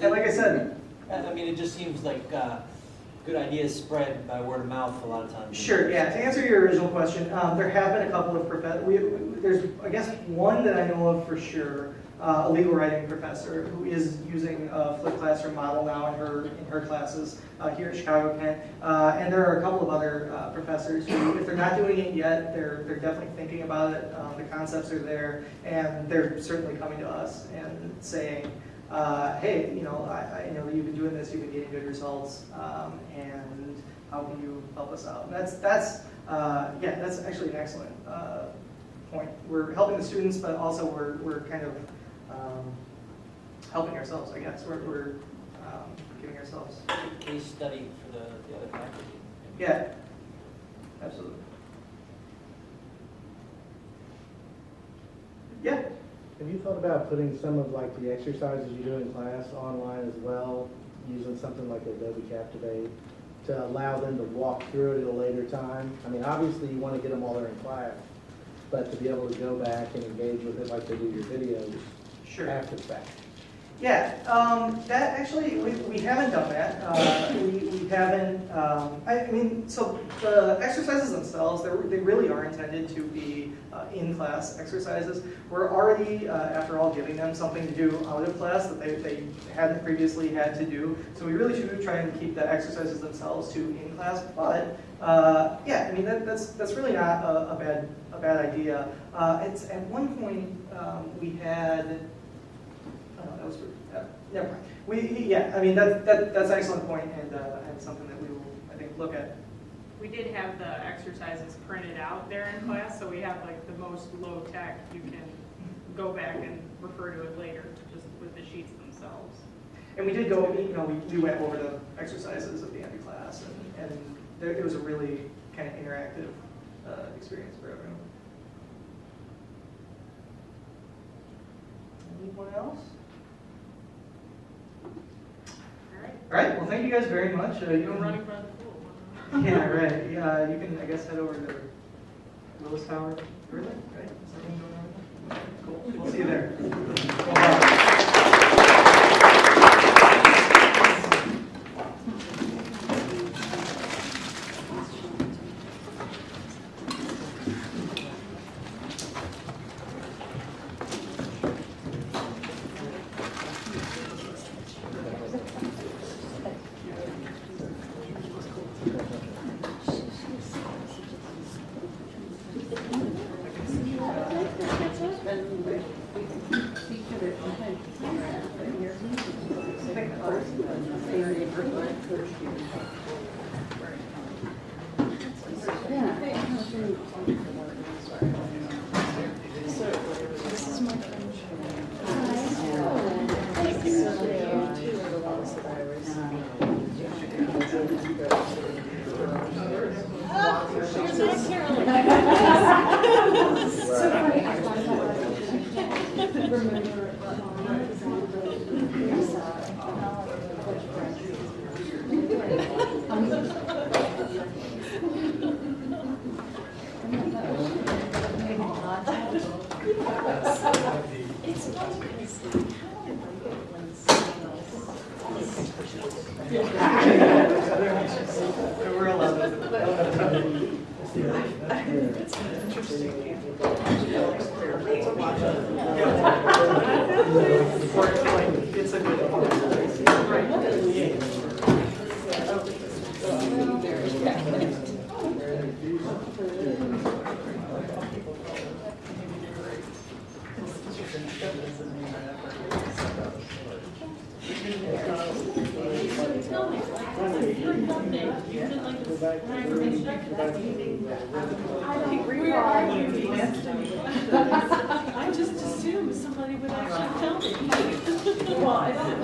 like I said, I mean, it just seems like good ideas spread by word of mouth a lot of times. Sure, yeah. To answer your original question, there have been a couple of there's, I guess, one that I know of for sure, a legal writing professor who is using a flipped classroom model now in her classes here at Chicago Kent. And there are a couple of other professors who, if they're not doing it yet, they're definitely thinking about it. The concepts are there, and they're certainly coming to us and saying, hey, I know that you've been doing this, you've been getting good results, and how can you help us out? And that's actually an excellent point. We're helping the students, but also we're kind of helping ourselves, I guess. We're giving ourselves a case study for the other faculty. Yeah, absolutely. Yeah. Have you thought about putting some of the exercises you do in class online as well, using something like Adobe Captivate to allow them to walk through it at a later time? I mean, obviously you want to get them while they're in class, but to be able to go back and engage with it like they do your videos after the fact. Yeah, that actually, we haven't done that. We haven't, so the exercises themselves, they really are intended to be in-class exercises. We're already, after all, giving them something to do out of class that they hadn't previously had to do. So we really should try and keep the exercises themselves to in-class. But, that's really not a bad idea. It's at one point, we had, that was never mind. That's an excellent point, and something that we will, I think, look at. We did have the exercises printed out there in class, so we have the most low tech. You can go back and refer to it later, just with the sheets themselves. And we did go, we went over the exercises at the end of class, and it was a really kind of interactive experience for everyone. Anyone else? All right. All right, well, thank you guys very much. You Go can- running around the pool. Yeah, right. Yeah, you can, I guess, head over to Willis Tower. Really? Right? Is that going on? Cool. We'll see you there. We're allowed It's a good I just assumed somebody would actually tell me. Well, I don't.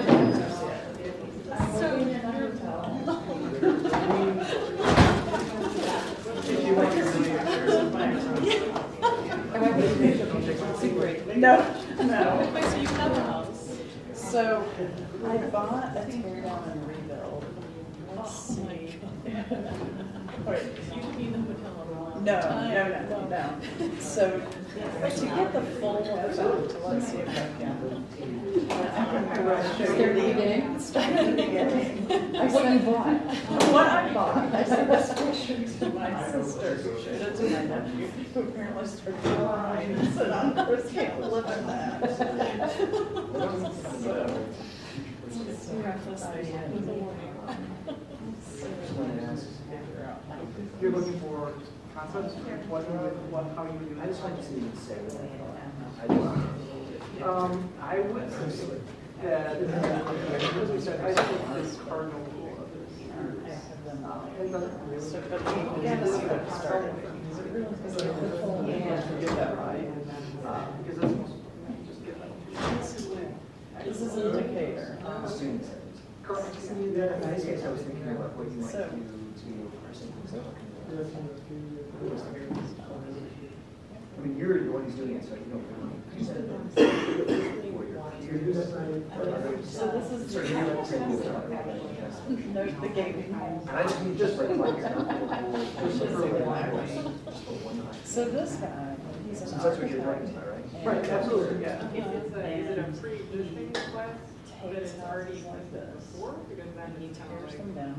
No, no. Wait, so you have a house? So I bought a tear down and rebuild. Let's see. Wait, you mean the hotel on one? No. So to get the full effect, let's see if I can. Start at the beginning. Start at the beginning. What you bought? What I bought. I sent this picture to my sister, who showed it to my nephew, who apparently started crying and said, I just can't live in that. So, it's a reckless idea. You're looking for concepts? How you would do it? I just want to see you say that. I would say that, as we said, I think this cardinal rule of this. And doesn't really. So, but we have to see what it started. Yeah. Get that right. Because that's most, just get that. This is an indicator. Students. Correct. In this case, I was thinking about what you might So- do to person who's I mean, you're the one who's doing it, so you don't So this is the gaming. And I just need just for like, So this guy, he's an since that's what you're architect. doing, right? Right, absolutely, yeah. Is it a pre-existing class that Takes is houses already like this. before? Because then And he it tears sounds them down.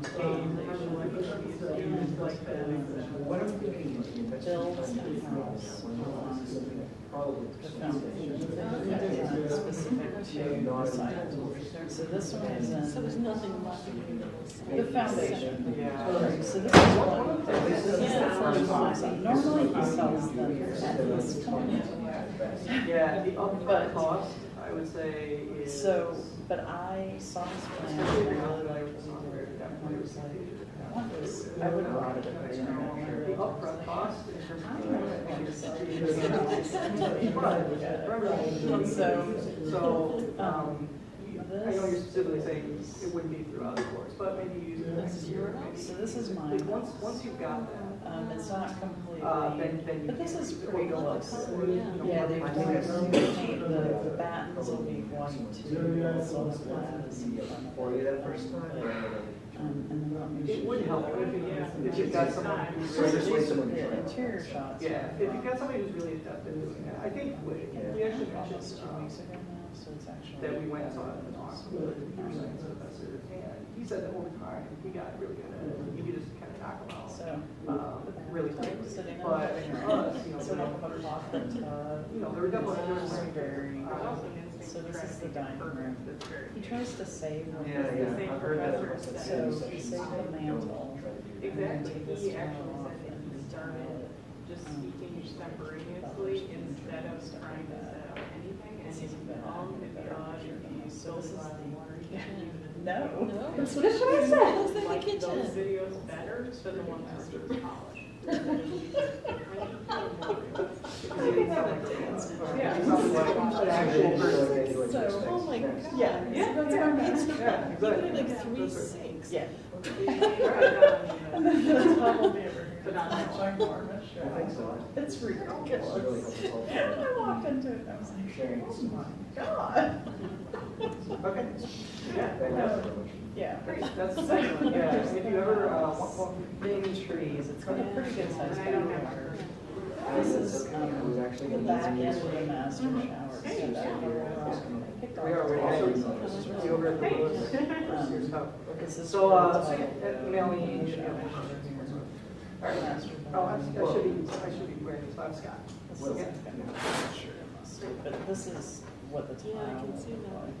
like Like that. What I'm thinking is the investment Builds fund a is house along probably the foundation. Specific to the site. So this one is in. So there's nothing left. The foundation. Yeah. So this is one, this is the first one. Normally he sells them at this point. Yeah, the upfront cost, I would say, is. So, but I saw this plan. Especially if and you're I really really like, liked it. definitely I was like, I want this. I would have bought it if I didn't know. The upfront cost in terms I of. don't want to sell it. So, I know you're This, specifically saying it wouldn't be throughout the course, but maybe use it next year. maybe. so this is mine. Like, once you've got that, It's not completely, then you but this is can pretty work on close. it. Yeah, they've done, the battens will be good. someone to to solve class. for you that first time. And then let me. It would help if you've got someone who's So this way someone The can try. interior shots. yeah, if you've got somebody who's really adept at doing that, I think we actually mentioned Almost 2 weeks ago now, so it's actually. that we went and saw it in Austin with the computer science professor, and he said that over time he got really good at it. He could just kind of knock them out. So. Really quickly. Sitting in But the for us, you know, so up a clock and you know, there were definitely very. So this is the dining room. He tries to save one. Yeah, yeah, I've heard that. So he saved the mantle. Exactly, Take this he tile actually off said that and he started just speaking extemporaneously instead of trying to set up anything, and This it's is the all because So this is the. No. That's what I said. like those videos better than the ones that are just polished. So, oh my God. Yeah. That's our master. He put in like 3 sinks. Yeah. And then that's probably ever. I think so. It's ridiculous. It's really helpful. I walked into it and I was like, oh my God. Okay. Yeah. That's the second one, yeah. If you ever, Big trees, it's got a pretty good sized And I don't have backyard. This is I was actually the gonna back use end this of the one. master shower. So that here, picked we are off already the having walls. see over at the Lewis. Your stuff. This is So, where so it's email me. all you should have over it. here. All right. Master Oh, I bedroom. should be wearing this, I'm Scott. This is like a sure it must be, but this is what the tile. Yeah, I can see look that. like.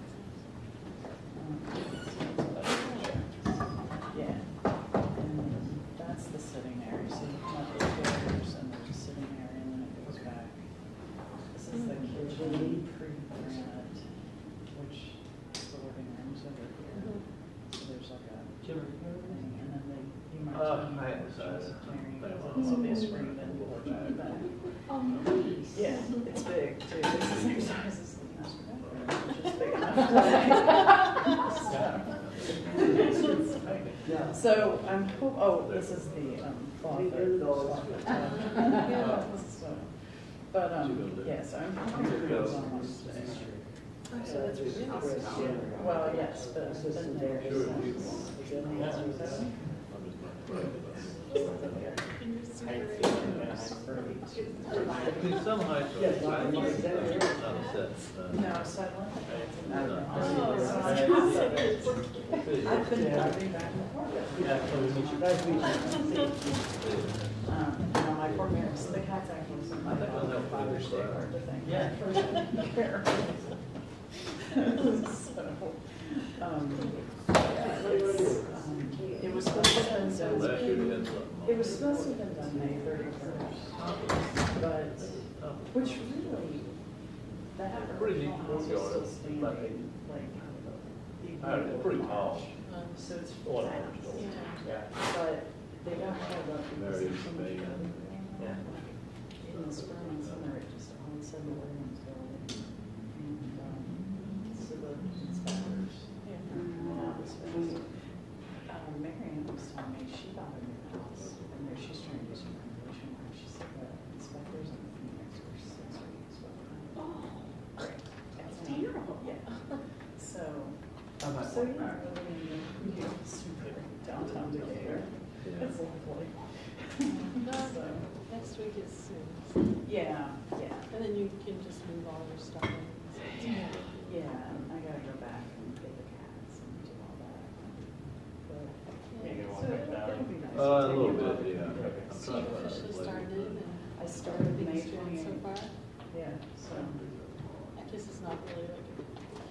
Yeah, and that's the sitting area, so you come up the stairs and there's a sitting area and then it goes back. This is the kitchen pre-granite, which is the living room's over here. So there's like a thing, and then they, you might. I decided. So they screened in porch out of that. Oh, nice. Yeah, it's big too, it's the same size as the master bedroom, which is big enough. So I'm this is the closet. So, but yes, I'm hoping it goes on Wednesday. So that's really nice. Well, yes, but then there's. Some high school. No, silent. I've been driving back and forth. My poor parents, the cat's actually sent my Father's Day card to thank me for care. So, it was supposed to have been done. It was supposed to have been done May 31st, but, which really, that Pretty neat original house is courtyard. still standing, like. Pretty tall. So it's One flat. acre. Yeah. But they got held up because Very there's so much big. rain. In the spring and summer, it just all of a sudden the rains go in. And, so the inspectors, Marion was telling me she bought a new house and there she's trying to do some renovation work. She said the inspectors in Phoenix were 6 weeks behind. Oh, that's terrible. Yeah. So, you're not really in the super downtown Decatur. It's lovely. So, Next week is soon. yeah, yeah. And then you can just move all your stuff in. Yeah, I gotta go back and get the cats and do all that. But, so it'll be nice. A little bit, yeah. I'm So trying you to find officially a place. started and I started May things doing so 28th. far? Yeah, so. I guess it's not really like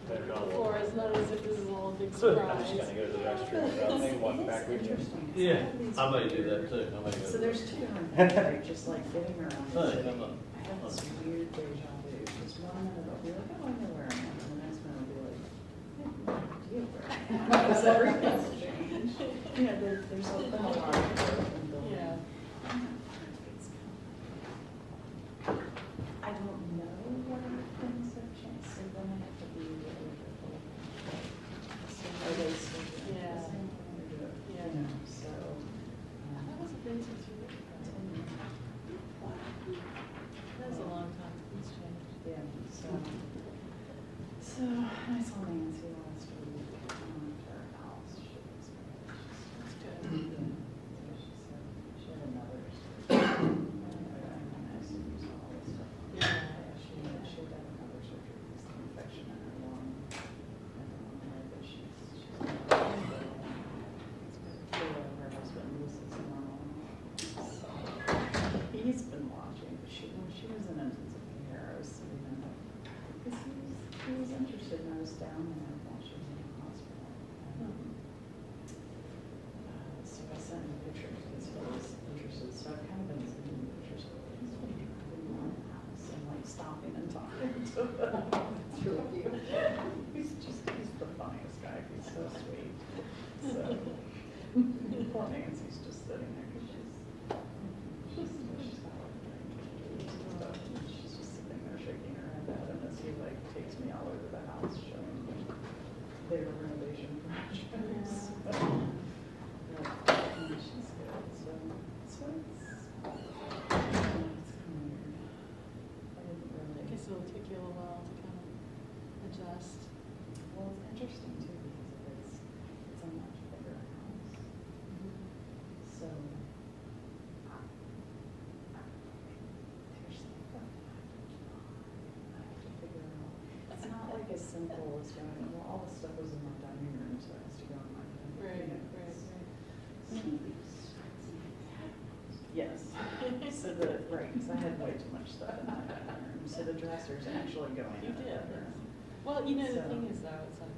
Maybe not a little. before, it's not as if this is all a big I'm surprise. just gonna go to the restroom without thinking, walk back with you. Interesting. Yeah, I may do that too. I may go. So there's 2 different things, right, just like getting around the Hey, city. I'm not- I have this weird deja vu, because one minute I'll be like, oh, I know where I am, and the next minute I'll be like, I have no idea where I am, because everything's changed. You know, there's been a lot of growth in building. Yeah. I don't know what things have changed, so then I have to be really careful. Are they still doing the Yeah. same thing or do it? Yeah. You know, so. That wasn't been since you were. That was a long time. It's changed. Yeah, so, I was down there while she was in the hospital. So I sent him a picture because he was interested, so I've kind of been sending him pictures of things when he driving around the house and like stopping and talking to them. It's really cute. He's the funniest guy, he's so sweet. So, poor Nancy's just sitting there because she's got all the drink and stuff. And she's just sitting there shaking her head at him as he like takes me all over the house showing me their renovation projects. She's good, so it's weird. I didn't really. I guess it'll take you a little while to kind of adjust. Well, it's interesting too because it's a much bigger house. So there's stuff I have to figure out. It's not like as simple as going, well, all the stuff was in my dining room, so it has to go in my dining room. Right, You know, right, it's- right. Yes. So because I had way too much stuff in my dining room, so the dresser's actually going You in the did. bedroom. Well, you know, the So- thing is though, it's like,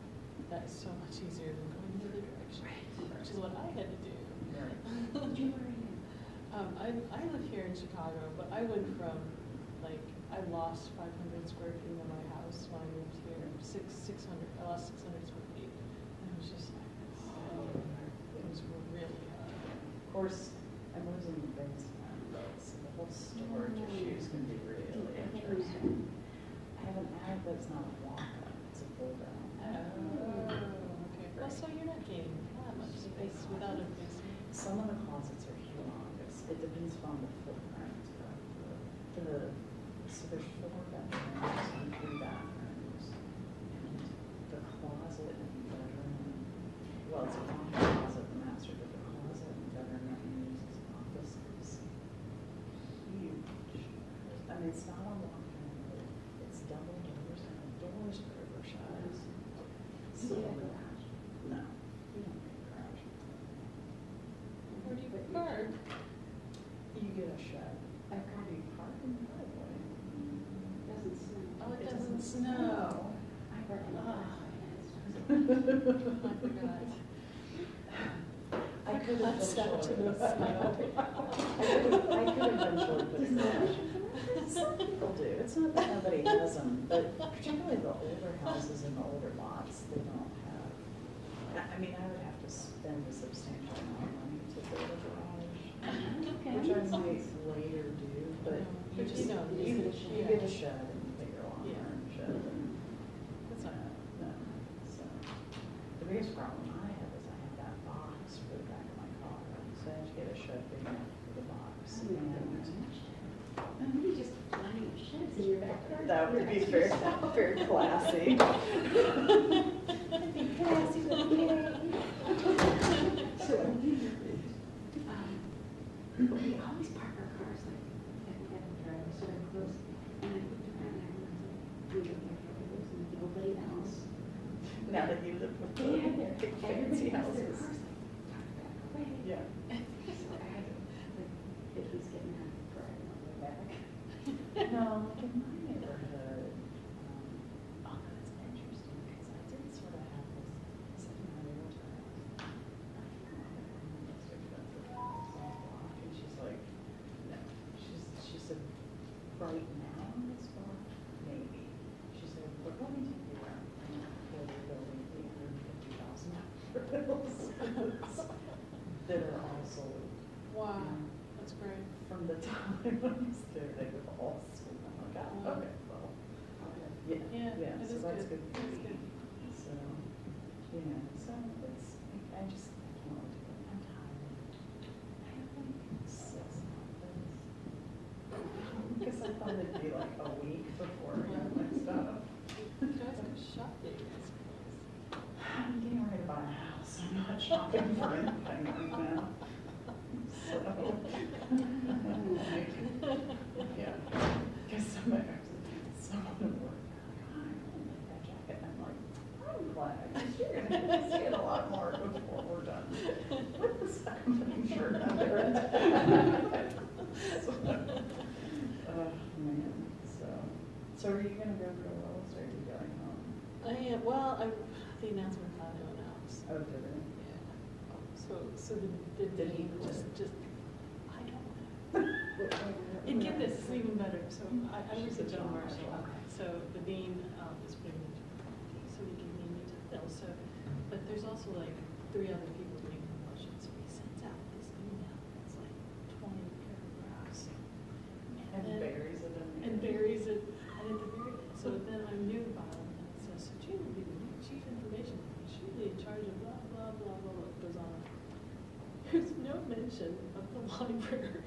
that is so much easier than going the other direction, which is what I had to do. I live here in Chicago, but I went from, like, I lost 500 square feet in my house when I moved here, 600, I lost 600 square feet. And it was just like, it was really hard. Of course, I'm losing the basement, so the whole storage issue is going to be really interesting. I have an attic, but it's not a walk-up, it's a pull-down. Okay. Well, so you're not gaining that much space without a basement. Some of the closets are humongous. It depends upon the footprint. So there's 4 bedrooms and 3 bathrooms. And the closet in the bedroom, well, it's a common closet, the master, but the closet in the bedroom that we use as an office is huge. I mean, it's not a walk-in, but it's double doors and the doors are oversized. So, no, you don't need a garage. Where do you park? You get a shed. I probably park in the driveway. Doesn't snow. Oh, it doesn't snow. I work in Ah. I I forgot. I could Let's stop to eventually. the snow. I could eventually put a garage. Some people do. It's not that nobody has them, but particularly the older houses and the older lots, they don't have. I mean, I would have to spend a substantial amount of money to build a garage, which I might later do, but But you don't you use it. you get a shed and you put your lawn Yeah. in a shed and. That's not. No, so, the biggest problem I have is I have that box for the back of my car, so I have to get a shed big enough for the box. And Maybe just planting sheds in your backyard. that would be very, very classy. That'd be classy, but yay. So, we always park our cars like at the driveway, so they're close. And I looked around there and I was like, we don't have drivers and nobody else. Now that you live with They had their, big everybody fancy has their houses. cars like tucked back away. Yeah. So I had to, like, if he's getting out of driving on the way back. No, like in my neighborhood, oh, that's interesting, because I did sort of have this, it's like my realtor house. And she's like, no, she said, right now in this block, maybe. She said, but let me take you around, before they're building $850,000 bills that are all sold. Wow, that's great. From the time I was there, they were all sold. I'm like, oh, okay, well, yeah, Yeah, yeah, it so is that's good. good for It's me. good. So, yeah, so it's, I just, I can't wait to go, I'm tired. I have like 6 months. Because I thought it'd be like a week before I got my stuff. You guys go shopping. I'm getting ready to buy a house, I'm not shopping for anything right now. So, yeah, because someone at work, I don't like that jacket, I'm like, I'm glad, because you're gonna see it a lot more before we're done. Put the second shirt under it. Oh, man, so are you gonna go for Lowe's or are you going home? The announcement finally went out. Oh, did it? So the dean just, I don't know. And get this, it's even better. So I was a general marshal. So the dean was putting me so he can name me to fill. So, but there's also like 3 other people doing promotions. So he sends out this email. It's like 20 paragraphs. And buries it in there. And buries it. And at the very end, so then I'm new about it. And it says, so June will be the new chief information. She'll be in charge of blah, blah, blah, blah, blah. It goes on. There's no mention of the library.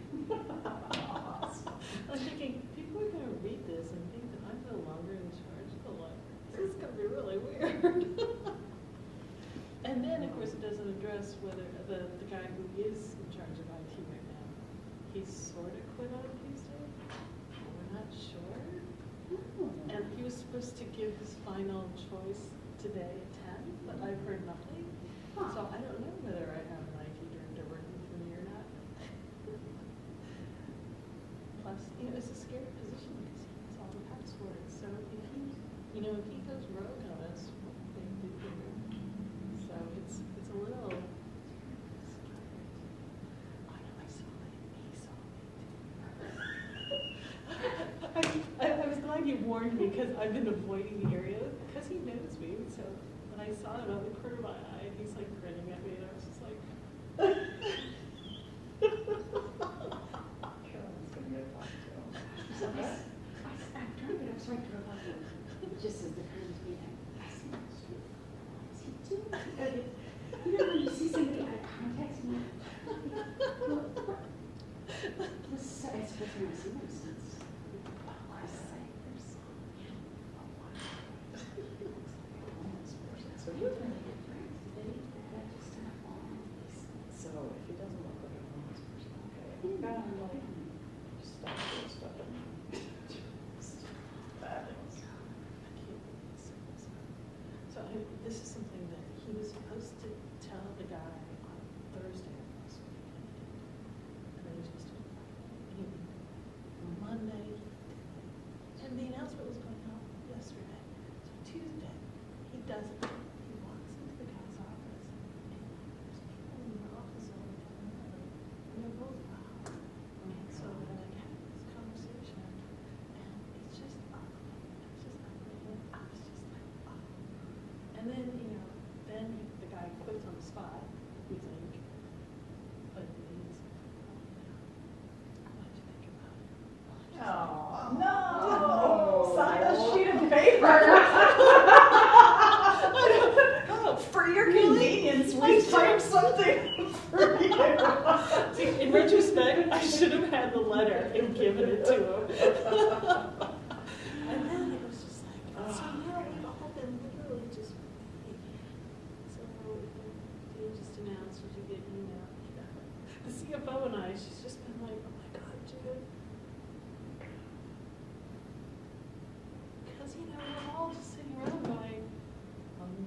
I'm thinking, people are going to read this and think that I'm no longer in charge of the library. This is going to be really weird. And then, of course, it doesn't address whether the guy who is in charge of IT right now, he's sort of quit on Tuesday. We're not sure. And he was supposed to give his final choice today at 10, but I've heard nothing. So I don't know whether I have an IT director working for me or not. Plus, it's a scary position because he has all the passwords. So if he, if he goes rogue on us, they do. So it's a little. I know I saw it. He saw it. I was glad you warned me because I've been avoiding the area because he knows me. So when I saw it on the corner of my eye, he's like grinning at me, and I was just like. Carolyn's gonna get talked to. So I'm trying to get up so I can drop off just as the curtains meeting. I see him on the street. What is he doing? You know when you see somebody out of context, and this is the first time I've seen them since. So he really good friends. So if he doesn't look like a homeless person, okay. Just stop doing stuff. Fabulous. So this is something that he was supposed to tell the guy on Thursday of last week, and then he just Monday, and the announcement was going out yesterday. So Tuesday, he does it. He walks into the guy's office, and there's people in the office all the time, and they're both out. And so they're like having this conversation, and it's just ugly. It's just ugly. And I was just like, oh. And then, then the guy quits on the spot, we think. But he's, what did you think about it? Oh, no! Sign a sheet of paper! For your convenience, we typed something for you. See, in retrospect, I should have had the letter and given it to him. And then it was just like, so now we've all been literally just waiting. So they just announced, did you get an email? The CFO and I, she's just been like, oh my God, Jude. Because, we're all just sitting around going,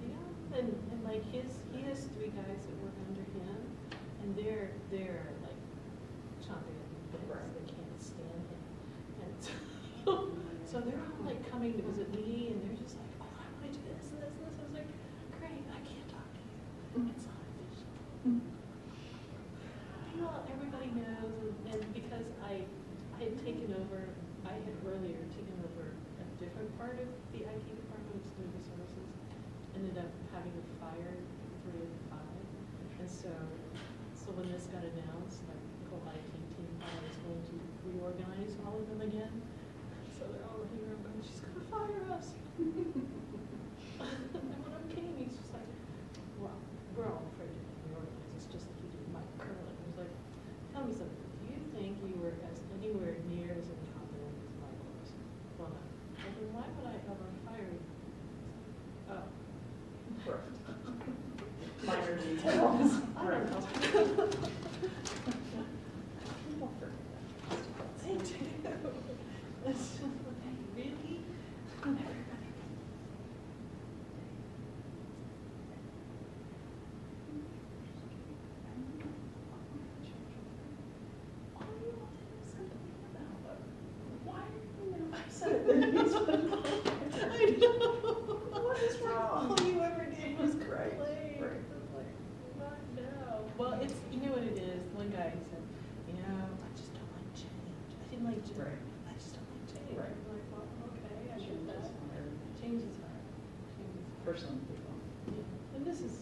yeah. And like he has 3 guys that work under him, and they're like chomping at the bit. They can't stand him. And so they're all like coming to visit me, and they're just like, oh, I want to do this and this and this. I was like, great, I can't talk to you. It's not official. Everybody knows, and because I had taken over, I had earlier taken over a different part of the IT department of student services, ended up having to fire 3 of the 5, and so when this got announced, like the whole IT team thought I was going to reorganize all of them again, so they're all looking around going, she's going to fire us. And when I'm kidding, he's just like, well, we're all afraid to reorganize, it's just like you do Mike Curlin. He was like, tell me something, do you think you were anywhere near as incompetent as Mike was? Well, no. Well, then why would I ever fire you? Oh. Minor details. I don't know. People forget that. They do. It's just like, really? Everybody for some people. And this is,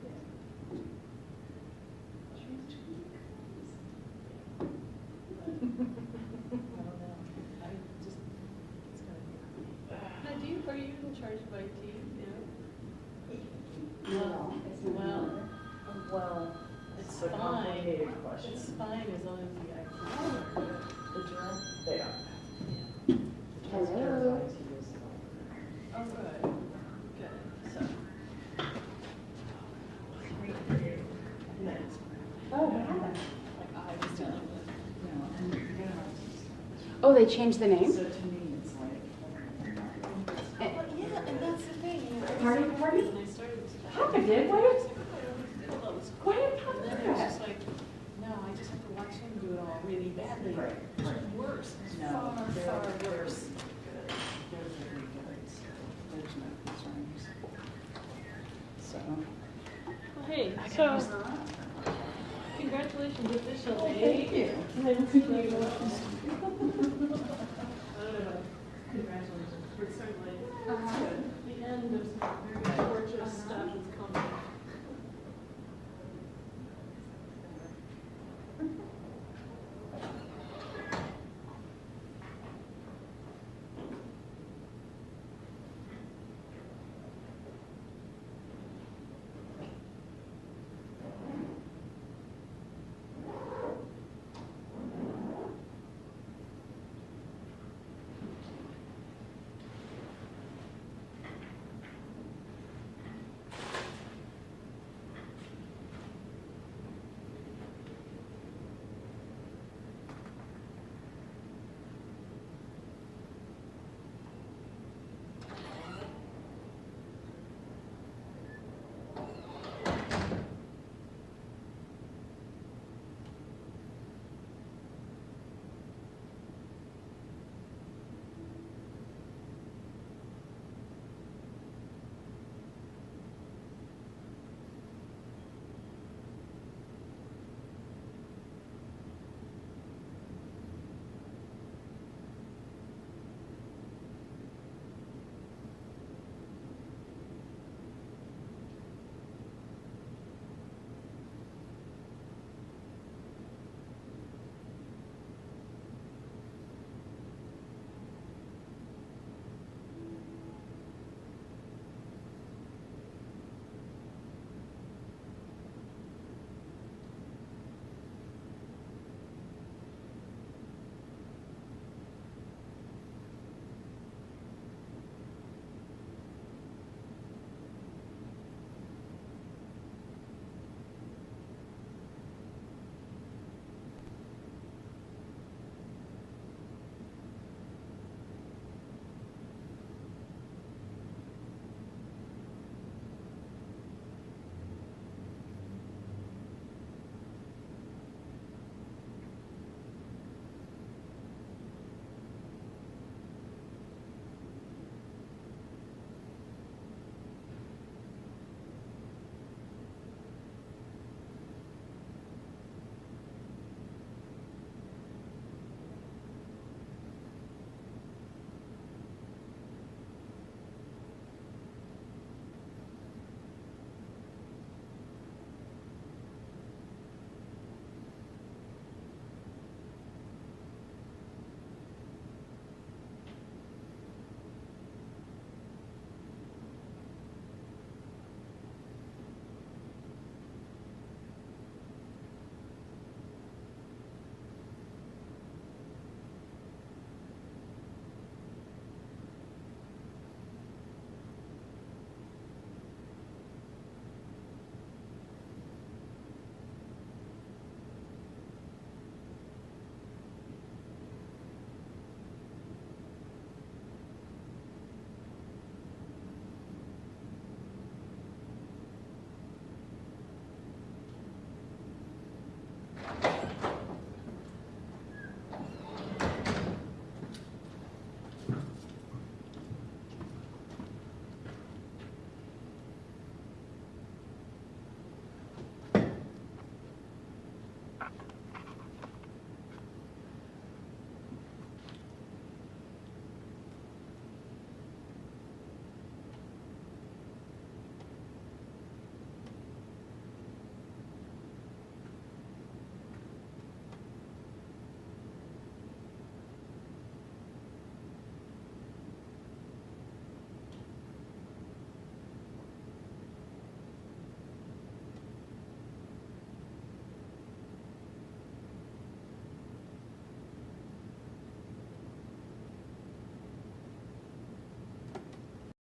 yeah. I don't know, I just, it's gonna be. Now, are you in charge of IT? No, it's not. Well, it's a complicated question. It's fine as long as the IT. The germ, they are. Hello. Oh, good, good, so. Nice. Oh, what happened? Like I was dealing with. No, and you're gonna have to. Oh, they changed the name? So to me, it's like. Well, yeah, and that's the thing, you know. Party? When I started this. Papa did, what? What did Papa do? And then it was just like, no, I just have to watch him do it all really badly. Right. It's worse, it's No, far, they're far good. worse. They're very good. There's no concerns. So. Well, hey, so, congratulations officially. Oh, thank you. I haven't seen you. I don't know, congratulations, but certainly,